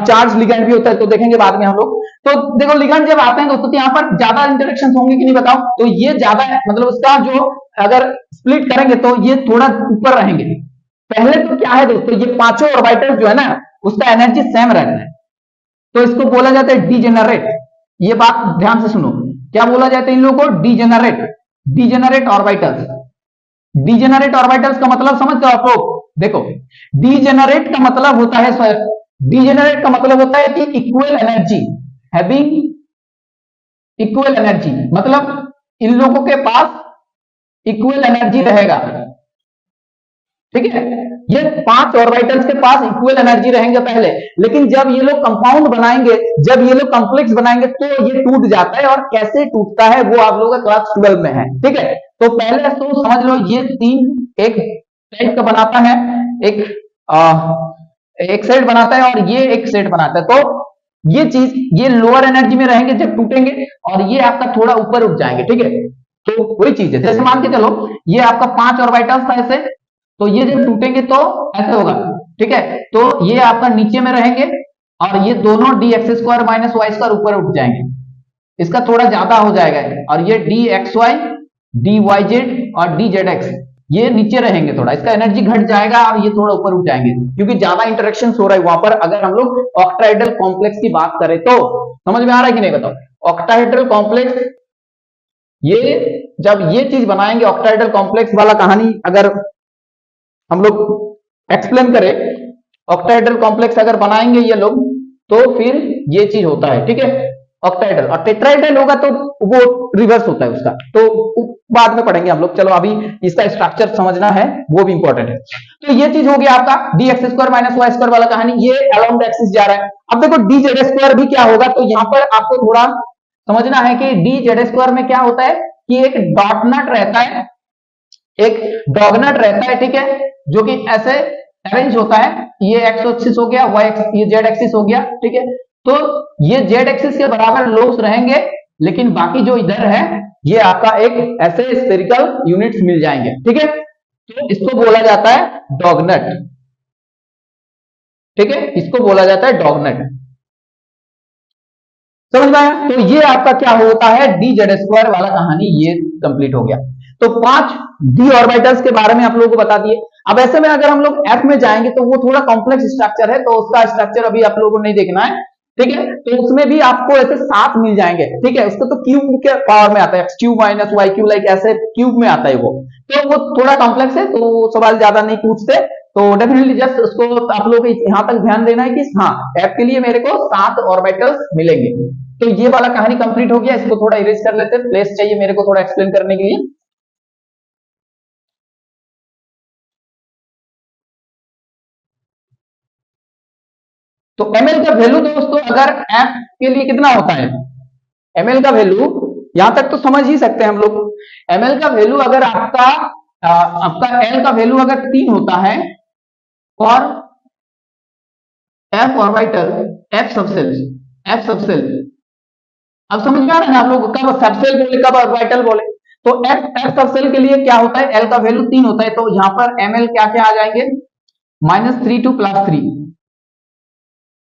चार्ज लिगैंड भी होता है, तो देखेंगे बाद में हम लोग। तो देखो लिगैंड जब आते हैं दोस्तों तो यहाँ पर ज्यादा इंटरेक्शन होंगे कि नहीं बताओ, तो ये ज्यादा है, मतलब उसका जो अगर स्प्लिट करेंगे तो ये थोड़ा ऊपर रहेंगे। पहले तो क्या है दोस्तों, ये पांचों ऑर्बिटल जो है ना उसका एनर्जी सेम रहता है, तो इसको बोला जाता है डीजेनरेट। ये बात ध्यान से सुनो, क्या बोला जाता है इन लोगों को, degenerate, degenerate orbitals. Degenerate orbitals का मतलब समझते हो आप लोग, देखो डीजेनरेट का मतलब होता है, डीजेनरेट का मतलब होता है कि equal energy, having equal energy, मतलब इन लोगों के पास इक्वल एनर्जी रहेगा, ठीक है, ये पांच ऑर्बिटल्स के पास इक्वल एनर्जी रहेंगे पहले, लेकिन जब ये लोग कंपाउंड बनाएंगे, जब ये लोग कॉम्प्लेक्स बनाएंगे तो ये टूट जाता है, और कैसे टूटता है वो आप लोगों का क्लास 12 में है, ठीक है। तो पहले तो समझ लो ये तीन एक सेट का बनाता है, एक सेट बनाता है और ये एक सेट बनाता है, तो ये चीज ये लोअर एनर्जी में रहेंगे जब टूटेंगे, और ये आपका थोड़ा ऊपर उठ जाएंगे, ठीक है। तो वही चीज है, जैसे मान के चलो ये आपका 5 ऑर्बिटल्स था ऐसे, तो ये जब टूटेंगे तो ऐसे होगा, ठीक है, तो ये आपका नीचे में रहेंगे और ये दोनों D X square minus Y square ऊपर उठ जाएंगे, इसका थोड़ा ज्यादा हो जाएगा, और ये D X Y, D Y Z और डी जेड एक्स ये नीचे रहेंगे, थोड़ा इसका एनर्जी घट जाएगा और ये थोड़ा ऊपर उठ जाएंगे, क्योंकि ज्यादा इंटरेक्शन हो रहा है वहां पर। अगर हम लोग ऑक्टाहेड्रल कॉम्प्लेक्स की बात करें तो समझ में आ रहा है कि नहीं बताओ, ऑक्टाहेड्रल कॉम्प्लेक्स, ये जब ये चीज बनाएंगे ऑक्टाहेड्रल कॉम्प्लेक्स वाला कहानी अगर हम लोग एक्सप्लेन करें, ऑक्टाहेड्रल कॉम्प्लेक्स अगर बनाएंगे ये लोग तो फिर ये चीज होता है, ठीक है, ऑक्टाहेड्रल, और टेट्राहेड्रल होगा तो वो रिवर्स होता है उसका, तो बाद में पढ़ेंगे हम लोग, चलो अभी इसका स्ट्रक्चर समझना है वो भी इंपॉर्टेंट है। तो ये चीज हो गया आपका D X square minus Y square वाला कहानी, ये अलोंग द एक्सिस जा रहा है। अब देखो डी जेड स्क्वायर भी क्या होगा, तो यहाँ पर आपको थोड़ा समझना है कि डी जेड स्क्वायर में क्या होता है कि एक डॉट नट रहता है, एक डॉगनट रहता है, ठीक है, जो कि ऐसे अरेंज होता है, ये एक्स एक्सिस हो गया, वाई ये जेड एक्सिस हो गया, ठीक है, तो ये जेड एक्सिस के बराबर लोब्स रहेंगे, लेकिन बाकी जो इधर है ये आपका एक ऐसे स्फेरिकल यूनिट्स मिल जाएंगे, ठीक है, तो इसको बोला जाता है डॉगनट, ठीक है, इसको बोला जाता है डॉगनट, समझ में आया। तो ये आपका क्या होता है, डी जेड स्क्वायर वाला कहानी ये कंप्लीट हो गया। तो 5 डी ऑर्बिटल्स के बारे में आप लोगों को बता दिए। अब ऐसे में अगर हम लोग एफ में जाएंगे तो वो थोड़ा कॉम्प्लेक्स स्ट्रक्चर है, तो उसका स्ट्रक्चर अभी आप लोगों को नहीं देखना है, ठीक है, तो उसमें भी आपको ऐसे 7 मिल जाएंगे, ठीक है, उसको तो क्यूब के पावर में आता है, X cube minus Y cube, like ऐसे क्यूब में आता है वो, तो वो थोड़ा कॉम्प्लेक्स है, तो सवाल ज्यादा नहीं पूछते, तो डेफिनेटली जस्ट उसको आप लोग यहां तक ध्यान देना है कि हाँ एफ के लिए मेरे को 7 ऑर्बिटल्स मिलेंगे। तो ये वाला कहानी कंप्लीट हो गया, इसको थोड़ा इरेज कर लेते हैं, प्लेस चाहिए मेरे को थोड़ा एक्सप्लेन करने के लिए। तो एमएल का वैल्यू दोस्तों अगर एफ के लिए कितना होता है, एमएल का वैल्यू यहां तक तो समझ ही सकते हैं हम लोग, एमएल का वैल्यू अगर आपका एल का वैल्यू अगर 3 होता है और एफ ऑर्बिटल, एफ सबसेल, अब समझ में आ रहा है ना आप लोग, कब सबसेल बोले कब ऑर्बिटल बोले, तो एफ सबसेल के लिए क्या होता है, एल का वैल्यू 3 होता है, तो यहां पर एमएल क्या क्या आ जाएंगे, -3 टू +3,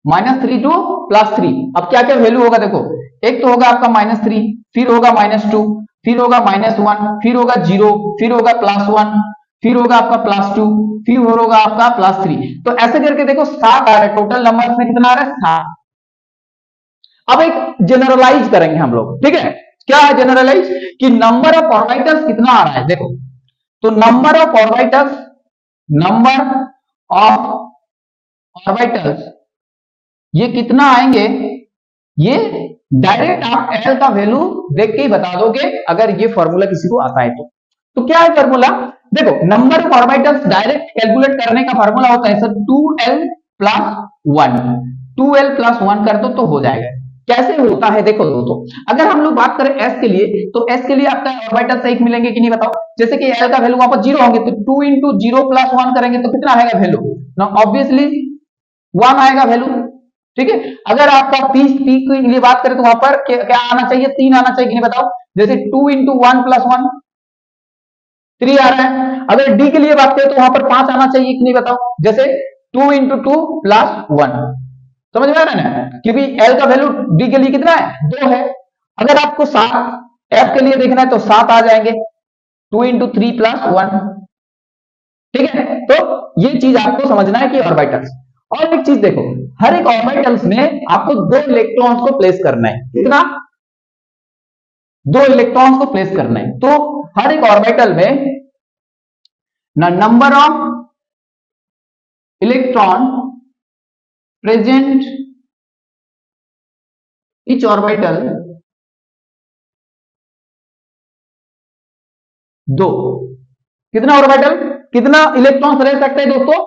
-3 टू +3। अब क्या क्या वैल्यू होगा देखो, एक तो होगा आपका -3, फिर होगा -2, फिर होगा -1, फिर होगा 0, फिर होगा +1, फिर होगा आपका +2, फिर होगा आपका +3, तो ऐसे करके देखो 7 आ रहा है, टोटल नंबर में कितना आ रहा है 7। अब एक जनरलाइज करेंगे हम लोग, ठीक है, क्या है जनरलाइज कि नंबर ऑफ ऑर्बिटल्स कितना आ रहा है देखो, तो नंबर ऑफ ऑर्बिटल्स ये कितना आएंगे, ये डायरेक्ट आप एल का वैल्यू देख के ही बता दोगे अगर ये फॉर्मूला किसी को आता है तो, तो क्या है फॉर्मूला, देखो number of orbitals direct calculate करने का फॉर्मूला होता है sir 2l plus 1, 2l plus 1 कर दो तो हो जाएगा। कैसे होता है देखो दोस्तों, अगर हम लोग बात करें s के लिए, तो s के लिए आपका ऑर्बिटल्स एक मिलेंगे कि नहीं बताओ। जैसे कि l का वैल्यू वहां पर 0 होंगे तो 2 इंटू 0 प्लस 1 करेंगे तो कितना आएगा वैल्यू ना, ऑब्वियसली 1 आएगा वैल्यू। ठीक है, अगर आपका p के लिए बात करें तो वहां पर क्या आना चाहिए, 3 आना चाहिए कि नहीं बताओ। जैसे 2 इंटू 1 प्लस 1 3 आ रहा है। अगर d के लिए बात करें तो वहां पर 5 आना चाहिए कि नहीं बताओ। जैसे 2 इंटू 2 प्लस 1, समझ में आ रहा है ना, क्योंकि L का वैल्यू D के लिए कितना है 2 है। अगर आपको 7 F के लिए देखना है तो 7 आ जाएंगे, 2 इंटू 3 प्लस 1। ठीक है, तो ये चीज आपको समझना है कि ऑर्बिटल्स। और एक चीज देखो, हर एक ऑर्बिटल्स में आपको 2 इलेक्ट्रॉन्स को प्लेस करना है, कितना 2 इलेक्ट्रॉन्स को प्लेस करना है। तो हर एक ऑर्बिटल में ना number of electron present each orbital 2, कितना ऑर्बिटल कितना इलेक्ट्रॉन्स रह सकते हैं दोस्तों,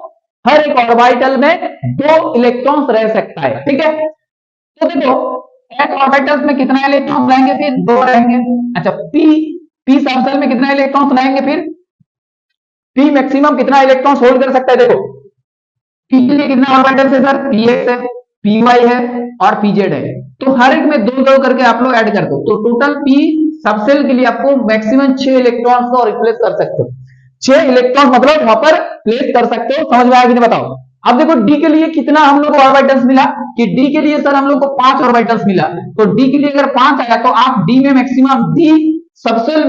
हर एक ऑर्बिटल में 2 इलेक्ट्रॉन्स रह सकता है। ठीक है, तो देखो एक ऑर्बिटल्स में कितना इलेक्ट्रॉन्स रहेंगे, फिर 2 रहेंगे। अच्छा p सबसेल में कितना इलेक्ट्रॉन्स रहेंगे, फिर p मैक्सिमम कितना इलेक्ट्रॉन्स होल्ड कर सकता है। देखो p के लिए कितना ऑर्बिटल्स है सर, px है, py है और pz है। तो हर एक में 2 करके आप लोग ऐड कर दो, तो टोटल p सबसेल के लिए आपको मैक्सिमम 6 इलेक्ट्रॉन्स को रिप्लेस कर सकते हो। 6 इलेक्ट्रॉन मतलब वहां पर प्लेस कर सकते हो। समझ में आया कि नहीं बताओ। अब देखो d के लिए कितना हम लोग को ऑर्बिटल्स मिला, कि d के लिए सर हम लोग को 5 ऑर्बिटल्स मिला। तो d के लिए अगर 5 आया तो आप d में मैक्सिमम d सबसेल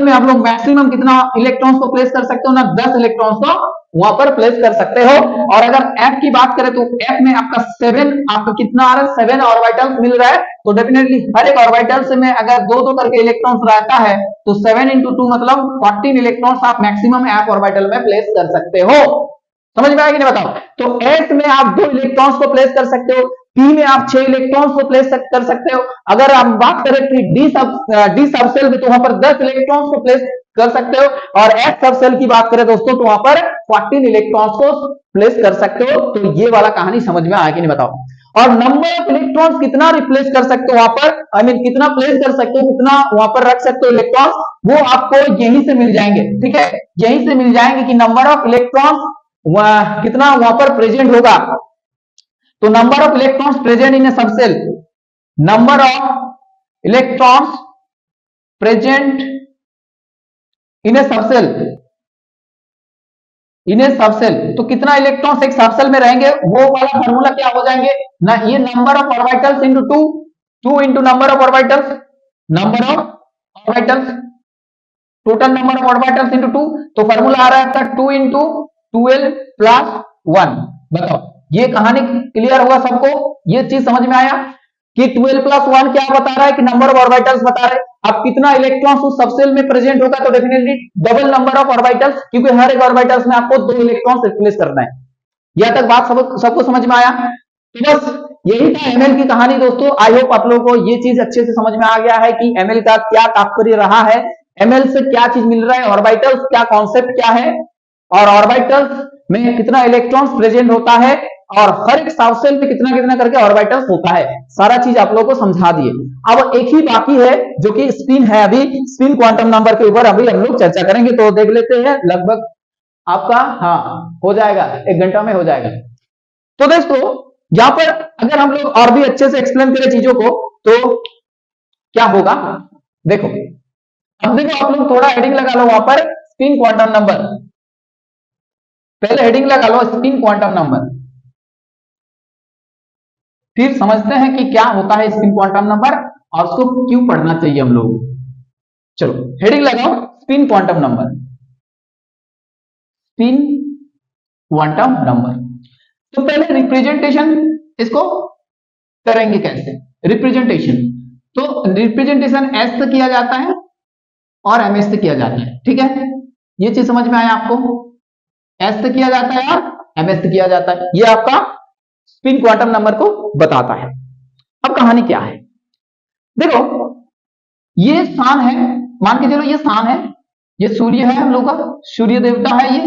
में आप लोग मैक्सिमम कितना इलेक्ट्रॉन्स को प्लेस कर सकते हो ना, 10 इलेक्ट्रॉन्स को वहां पर प्लेस कर सकते हो। और अगर f की बात करें तो f में आपका 7, आपका कितना आ रहा है 7 ऑर्बिटल्स मिल रहा है। तो डेफिनेटली हर एक ऑर्बिटल्स में अगर 2 करके इलेक्ट्रॉन्स रहता है तो 7 इंटू 2 मतलब 14 इलेक्ट्रॉन्स आप मैक्सिमम f ऑर्बिटल में प्लेस कर सकते हो। समझ में आया कि नहीं बताओ। तो s में आप 2 इलेक्ट्रॉन्स को प्लेस कर सकते हो, p में आप 6 इलेक्ट्रॉन्स को प्लेस कर सकते हो। अगर आप बात करें कि d सबसेल में तो वहां पर 10 इलेक्ट्रॉन्स को प्लेस कर सकते हो, और s सबसेल की बात करें दोस्तों तो वहां पर 14 इलेक्ट्रॉन्स को प्लेस कर सकते हो। तो ये वाला कहानी समझ में आया कि नहीं बताओ। और नंबर ऑफ इलेक्ट्रॉन्स कितना रिप्लेस कर सकते हो वहां पर, कितना प्लेस कर सकते हो, कितना वहां पर रख सकते हो इलेक्ट्रॉन्स, वो आपको यहीं से मिल जाएंगे। ठीक है, यहीं से मिल जाएंगे कि नंबर ऑफ इलेक्ट्रॉन्स कितना वहां पर प्रेजेंट होगा। तो number of electrons present in A subshell, number of electrons present in A subshell, तो कितना इलेक्ट्रॉन्स एक सबसेल में रहेंगे, वो वाला फार्मूला क्या हो जाएंगे ना, ये number of orbitals into 2 into number of orbitals, total number of orbitals into 2। तो फार्मूला आ रहा है 2 इंटू 12 प्लस 1। बताओ ये कहानी क्लियर हुआ सबको, ये चीज समझ में आया कि 12 प्लस 1 क्या बता रहा है कि नंबर ऑफ ऑर्बिटल्स बता रहा है। अब कितना इलेक्ट्रॉन्स उस सबसेल में प्रेजेंट होगा, तो definitely double number of orbitals, क्योंकि हर एक ऑर्बिटल्स में आपको 2 इलेक्ट्रॉन्स रिप्लेस करना है। यहां तक बात सबको समझ में आया। तो बस यही था एमएल की कहानी दोस्तों। आई होप आप लोगों को ये चीज अच्छे से समझ में आ गया है कि एमएल का क्या तात्पर्य रहा है, एमएल से क्या चीज मिल रहा है, ऑर्बिटल्स क्या कॉन्सेप्ट क्या है, और ऑर्बिटल्स में कितना इलेक्ट्रॉन्स प्रेजेंट होता है, और हर एक सबसेल में कितना कितना करके ऑर्बिटल्स होता है। सारा चीज आप लोगों को समझा दिए। अब एक ही बाकी है जो कि स्पिन है। अभी स्पिन क्वांटम नंबर के ऊपर अभी हम लोग चर्चा करेंगे, तो देख लेते हैं। लगभग आपका हो जाएगा, 1 घंटा में हो जाएगा। तो दोस्तों यहां पर अगर हम लोग और भी अच्छे से एक्सप्लेन करें चीजों को तो क्या होगा, देखो अब देखो आप लोग थोड़ा हेडिंग लगा लो वहां पर, स्पिन क्वांटम नंबर। पहले हेडिंग लगा लो स्पिन क्वांटम नंबर, फिर समझते हैं कि क्या होता है स्पिन क्वांटम नंबर और उसको क्यों पढ़ना चाहिए हम लोग। चलो हेडिंग लगाओ spin quantum number, spin quantum number. तो पहले रिप्रेजेंटेशन इसको करेंगे कैसे, रिप्रेजेंटेशन। तो रिप्रेजेंटेशन एस से किया जाता है और एमएस से किया जाता है। ठीक है, ये चीज समझ में आया आपको, एस से किया जाता है और एमएस से किया जाता है। ये आपका स्पिन क्वांटम नंबर को बताता है। अब कहानी क्या है, देखो ये स्थान है, मान के चलो ये स्थान है, ये सूर्य है हम लोग का, सूर्य देवता है ये।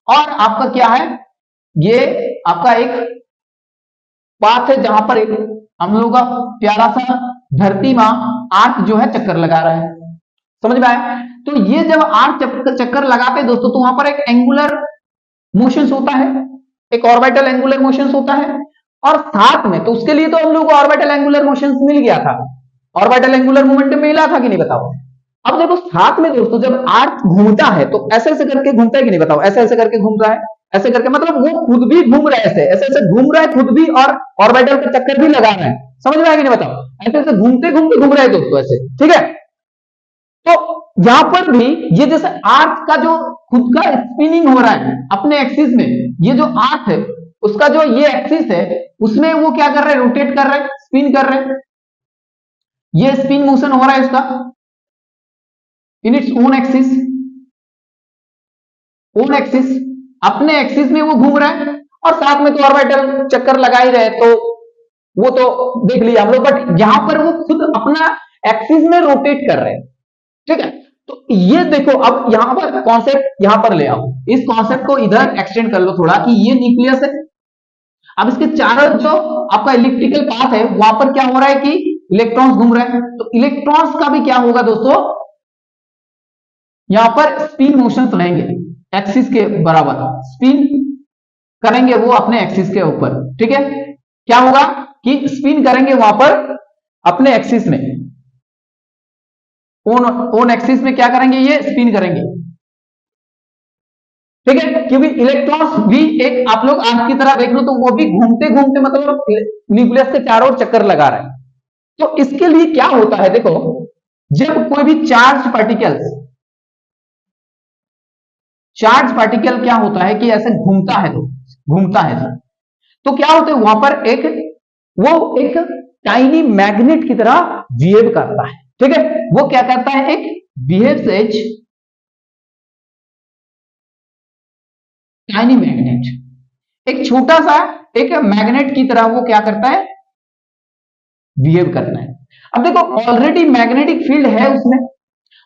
और आपका क्या है, ये आपका एक पाथ है जहां पर एक हम लोग का प्यारा सा धरती मां आर्क जो है चक्कर लगा रहा है। समझ में आया? तो ये जब आर्क चक्कर लगाते हैं दोस्तों, तो वहां पर एक एंगुलर मोशंस होता है, एक ऑर्बिटल एंगुलर मोशंस होता है। और साथ में तो उसके लिए तो हम लोग को ऑर्बिटल एंगुलर मोशंस मिल गया था, ऑर्बिटल एंगुलर मोमेंटम मिला था कि नहीं बताओ। अब देखो साथ में दोस्तों जब आर्क घूमता है तो ऐसे ऐसे करके घूमता है कि नहीं बताओ, ऐसे ऐसे करके घूम रहा है, ऐसे करके मतलब वो खुद भी घूम रहा है, ऐसे ऐसे ऐसे घूम रहा है खुद भी, और ऑर्बिटल का चक्कर भी लगा रहा है। समझ में आया कि नहीं बताओ, ऐसे ऐसे घूमते घूमते घूम रहा है दोस्तों ऐसे, ठीक है। तो यहां पर भी ये जैसे आर्क का जो खुद का स्पिनिंग हो रहा है अपने एक्सिस में, ये जो आर्क है उसका जो ये एक्सिस है उसमें वो क्या कर रहा है, रोटेट कर रहा है, स्पिन कर रहा है। ये स्पिन मोशन हो रहा है उसका in its own axis, own axis, अपने एक्सिस में वो घूम रहा है। और साथ में तो ऑर्बिटल चक्कर लगा ही रहे, तो वो तो देख लिया हम लोग, बट यहां पर वो खुद अपना एक्सिस में रोटेट कर रहे हैं, ठीक है। तो ये देखो अब यहां पर कॉन्सेप्ट यहां पर ले आओ, इस कॉन्सेप्ट को इधर एक्सटेंड कर लो थोड़ा, कि ये न्यूक्लियस है। अब इसके चारों जो आपका इलेक्ट्रिकल पाथ है वहां पर क्या हो रहा है कि इलेक्ट्रॉन्स घूम रहे हैं। तो इलेक्ट्रॉन्स का भी क्या होगा दोस्तों, यहां पर स्पिन मोशंस रहेंगे एक्सिस के बराबर, स्पिन करेंगे वो अपने एक्सिस के ऊपर, ठीक है। क्या होगा कि स्पिन करेंगे वहां पर अपने एक्सिस में, ओन एक्सिस में क्या करेंगे, ये स्पिन करेंगे, ठीक है। क्योंकि इलेक्ट्रॉन्स भी एक आप लोग आंख की तरह देख लो तो वो भी घूमते घूमते मतलब न्यूक्लियस के चारों ओर चक्कर लगा रहा है। तो इसके लिए क्या होता है देखो, जब कोई भी चार्ज पार्टिकल क्या होता है कि ऐसे घूमता है, तो घूमता है तो क्या होता है वहां पर एक टाइनी मैग्नेट की तरह बिहेव करता है, ठीक है। वो क्या करता है, एक बिहेव्स एज टाइनी मैग्नेट, एक छोटा सा एक मैग्नेट की तरह वो क्या करता है, बिहेव करता है। अब देखो ऑलरेडी मैग्नेटिक फील्ड है उसमें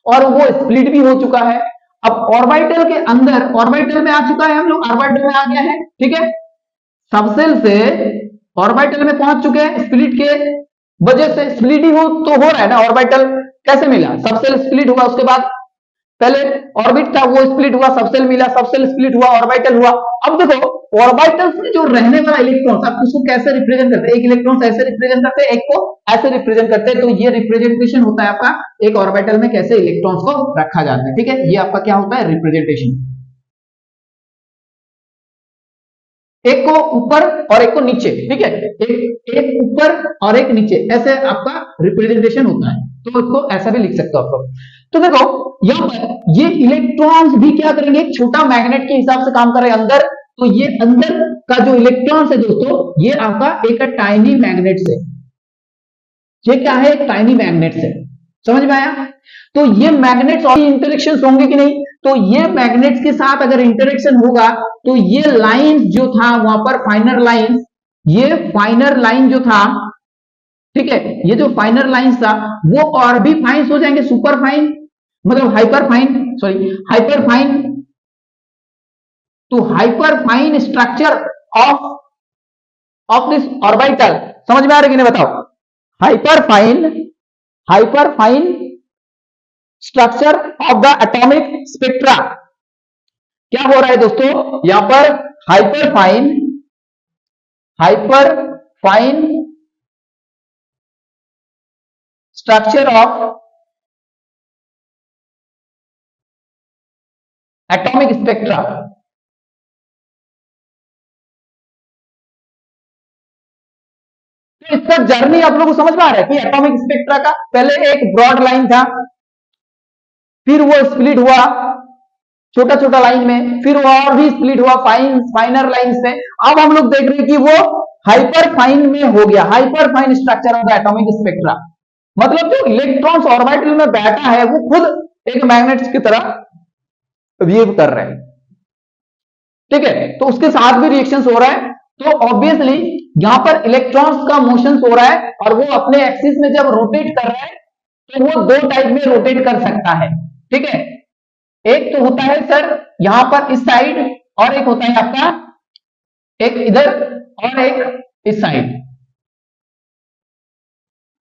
और वो स्प्लिट भी हो चुका है। अब ऑर्बिटल के अंदर, ऑर्बिटल में आ चुका है, हम लोग ऑर्बिटल में आ गया है, ठीक है। सबसेल से ऑर्बिटल में पहुंच चुके हैं, स्प्लिट के वजह से स्प्लिट ही हो तो हो रहा है ना। ऑर्बिटल कैसे मिला, सबसेल स्प्लिट हुआ, उसके बाद पहले ऑर्बिट था वो स्प्लिट हुआ, सबसेल मिला, सबसेल स्प्लिट हुआ, ऑर्बिटल हुआ। अब देखो ऑर्बिटल्स में जो रहने वाला इलेक्ट्रॉन, आप उसको कैसे रिप्रेजेंट करते हैं, एक इलेक्ट्रॉन ऐसे रिप्रेजेंट करते हैं, एक को ऐसे रिप्रेजेंट करते हैं। तो ये रिप्रेजेंटेशन होता है आपका एक ऑर्बिटल में कैसे इलेक्ट्रॉन्स को रखा जाता है, ठीक है। ये आपका क्या होता है, रिप्रेजेंटेशन। एक को ऊपर और एक को नीचे, ठीक है, एक ऊपर और एक नीचे, ऐसे आपका रिप्रेजेंटेशन होता है। तो इसको ऐसा भी लिख सकते हो आप लोग। तो देखो यहां पर ये इलेक्ट्रॉन्स भी क्या करेंगे, एक छोटा मैग्नेट के हिसाब से काम कर रहे हैं अंदर। तो ये अंदर का जो इलेक्ट्रॉन्स है दोस्तों, ये आपका एक टाइनी मैग्नेट से, ये क्या है, एक टाइनी मैग्नेट से, समझ में आया। तो ये मैग्नेट्स और इंटरेक्शन होंगे कि नहीं, तो ये मैग्नेट्स के साथ अगर इंटरेक्शन होगा तो ये लाइन जो था वहां पर फाइनर लाइन, ये फाइनर लाइन जो था, ठीक है, ये जो फाइनर लाइन था वो और भी फाइन हो जाएंगे, सुपर फाइन मतलब hyper fine, sorry hyper fine. तो hyper fine structure of this orbital, समझ में आ रहा है कि नहीं बताओ। Hyper fine structure of the atomic spectra, क्या हो रहा है दोस्तों यहां पर, hyper fine structure of atomic spectra. तो इसका जर्नी आप लोगों को समझ में आ रहा है कि एटॉमिक स्पेक्ट्रा का पहले एक ब्रॉड लाइन था, फिर वो स्प्लिट हुआ छोटा छोटा लाइन में, फिर वो और भी स्प्लिट हुआ फाइनर लाइन में। अब हम लोग देख रहे हैं कि वो हाइपर फाइन में हो गया, hyper fine structure of the atomic spectra. मतलब जो इलेक्ट्रॉन्स ऑर्बिटल में बैठा है वो खुद एक मैग्नेट की तरह बिहेव कर रहे हैं, ठीक है। तो उसके साथ भी रिएक्शंस हो रहा है। तो ऑब्वियसली यहां पर इलेक्ट्रॉन्स का मोशन हो रहा है और वो अपने एक्सिस में जब रोटेट कर रहा है तो वो दो टाइप में रोटेट कर सकता है, ठीक है। एक तो होता है सर यहां पर इस साइड, और एक होता है आपका एक इधर और एक इस साइड।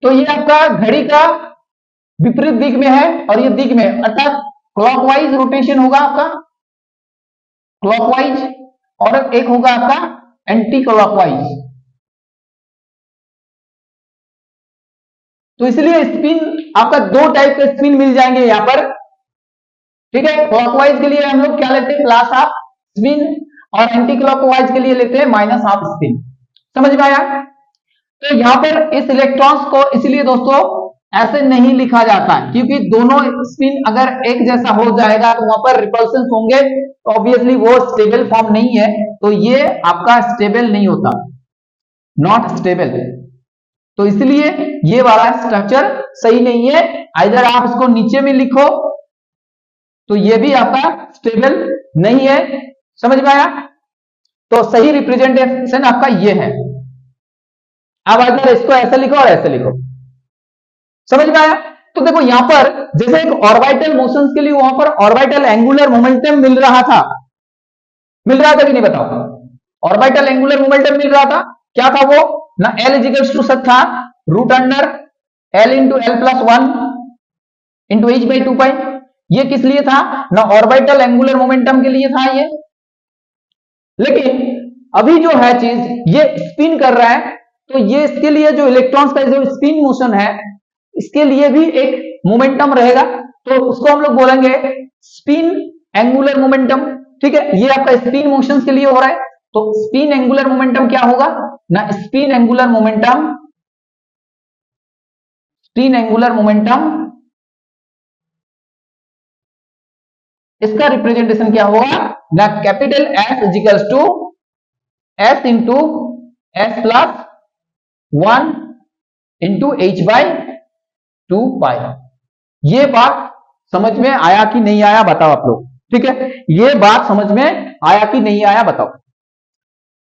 तो ये आपका घड़ी का विपरीत दिग में है और ये दिग में, अर्थात क्लॉकवाइज रोटेशन होगा आपका, क्लॉकवाइज, और एक होगा आपका एंटी क्लॉकवाइज। तो इसलिए स्पिन आपका दो टाइप के स्पिन मिल जाएंगे यहां पर, ठीक है। क्लॉकवाइज के लिए हम लोग क्या लेते हैं, प्लस हाफ स्पिन, और एंटी क्लॉकवाइज के लिए लेते हैं माइनस हाफ स्पिन। समझ में आया? तो यहां पर इस इलेक्ट्रॉन्स को इसलिए दोस्तों ऐसे नहीं लिखा जाता, क्योंकि दोनों स्पिन अगर एक जैसा हो जाएगा तो वहां पर रिपल्शन होंगे, तो ऑब्वियसली वो स्टेबल फॉर्म नहीं है, तो ये आपका स्टेबल नहीं होता, नॉट स्टेबल। तो इसलिए ये वाला स्ट्रक्चर सही नहीं है। इधर आप इसको नीचे में लिखो तो ये भी आपका स्टेबल नहीं है। समझ में आया? तो सही रिप्रेजेंटेशन आपका ये है। अब अगर इसको ऐसे लिखो और ऐसे लिखो, समझ में आया? तो देखो यहां पर जैसे एक ऑर्बिटल मोशंस के लिए वहां पर ऑर्बिटल एंगुलर मोमेंटम मिल रहा था कि नहीं बताओ? ऑर्बिटल एंगुलर मोमेंटम मिल रहा था, क्या था वो ना, L इजिकल्स to such that root under L into L plus 1 into H by 2 pi. ये किस लिए था ना, ऑर्बिटल एंगुलर मोमेंटम के लिए था ये। लेकिन अभी जो है चीज ये स्पिन कर रहा है, तो ये इसके लिए जो इलेक्ट्रॉन्स का जो स्पिन मोशन है इसके लिए भी एक मोमेंटम रहेगा, तो उसको हम लोग बोलेंगे स्पिन एंगुलर मोमेंटम। ठीक है, ये आपका स्पिन मोशन के लिए हो रहा है, तो स्पिन एंगुलर मोमेंटम क्या होगा ना, स्पिन एंगुलर मोमेंटम इसका रिप्रेजेंटेशन क्या होगा ना, capital S is equals to S into S plus 1 into H by 2 pi. ये बात समझ में आया कि नहीं आया बताओ आप लोग? ठीक है, ये बात समझ में आया कि नहीं आया बताओ?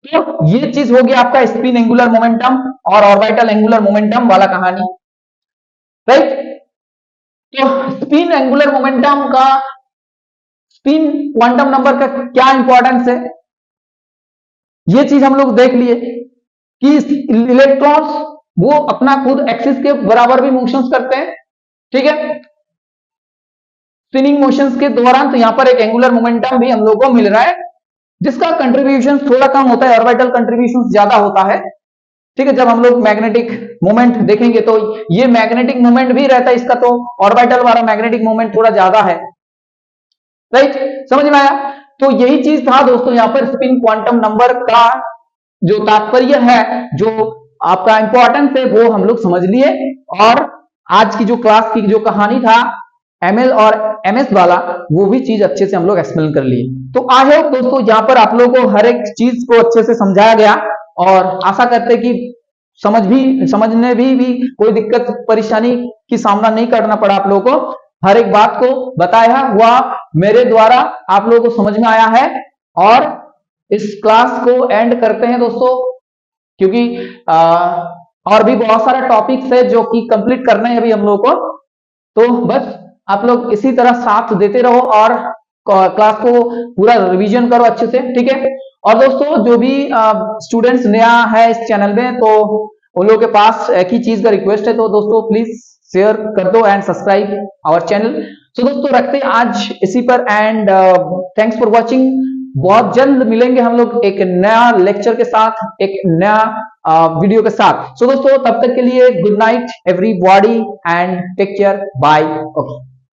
तो ये चीज हो गया आपका स्पिन एंगुलर मोमेंटम और ऑर्बिटल एंगुलर मोमेंटम वाला कहानी, राइट। तो स्पिन एंगुलर मोमेंटम का, स्पिन क्वांटम नंबर का क्या इंपॉर्टेंस है, ये चीज हम लोग देख लिए कि इलेक्ट्रॉन्स वो अपना खुद एक्सिस के बराबर भी मोशंस करते हैं, ठीक है, स्पिनिंग मोशंस के दौरान। तो यहां पर एक एंगुलर मोमेंटम भी हम लोग को मिल रहा है, जिसका कंट्रीब्यूशन थोड़ा कम होता है, ऑर्बिटल कंट्रीब्यूशन ज्यादा होता है, ठीक है। जब हम लोग मैग्नेटिक मोमेंट देखेंगे तो ये मैग्नेटिक मोमेंट भी रहता है इसका, तो ऑर्बिटल वाला मैग्नेटिक मोमेंट थोड़ा ज्यादा है, राइट। समझ में आया? तो यही चीज था दोस्तों, यहां पर स्पिन क्वांटम नंबर का जो तात्पर्य है, जो आपका इंपॉर्टेंस है, वो हम लोग समझ लिए। और आज की जो क्लास की जो कहानी था ML और MS वाला, वो भी चीज अच्छे से हम लोग एक्सप्लेन कर लिए। तो आई होप दोस्तों यहाँ पर आप लोगों को हर एक चीज को अच्छे से समझाया गया, और आशा करते कि समझने भी कोई दिक्कत परेशानी की सामना नहीं करना पड़ा आप लोगों को। हर एक बात को बताया हुआ मेरे द्वारा आप लोगों को समझ में आया है। और इस क्लास को एंड करते हैं दोस्तों, क्योंकि और भी बहुत सारा टॉपिक्स है जो कि कंप्लीट करना है अभी हम लोग को। तो बस आप लोग इसी तरह साथ देते रहो और क्लास को पूरा रिवीजन करो अच्छे से, ठीक है। और दोस्तों जो भी स्टूडेंट्स नया है इस चैनल में, तो उन लोगों के पास एक ही चीज का रिक्वेस्ट है, तो दोस्तों प्लीज शेयर कर दो एंड सब्सक्राइब आवर चैनल। तो दोस्तों रखते हैं आज इसी पर, एंड थैंक्स फॉर वॉचिंग। बहुत जल्द मिलेंगे हम लोग एक नया लेक्चर के साथ, एक नया वीडियो के साथ। सो दोस्तों तब तक के लिए good night everybody and take care, bye, okay.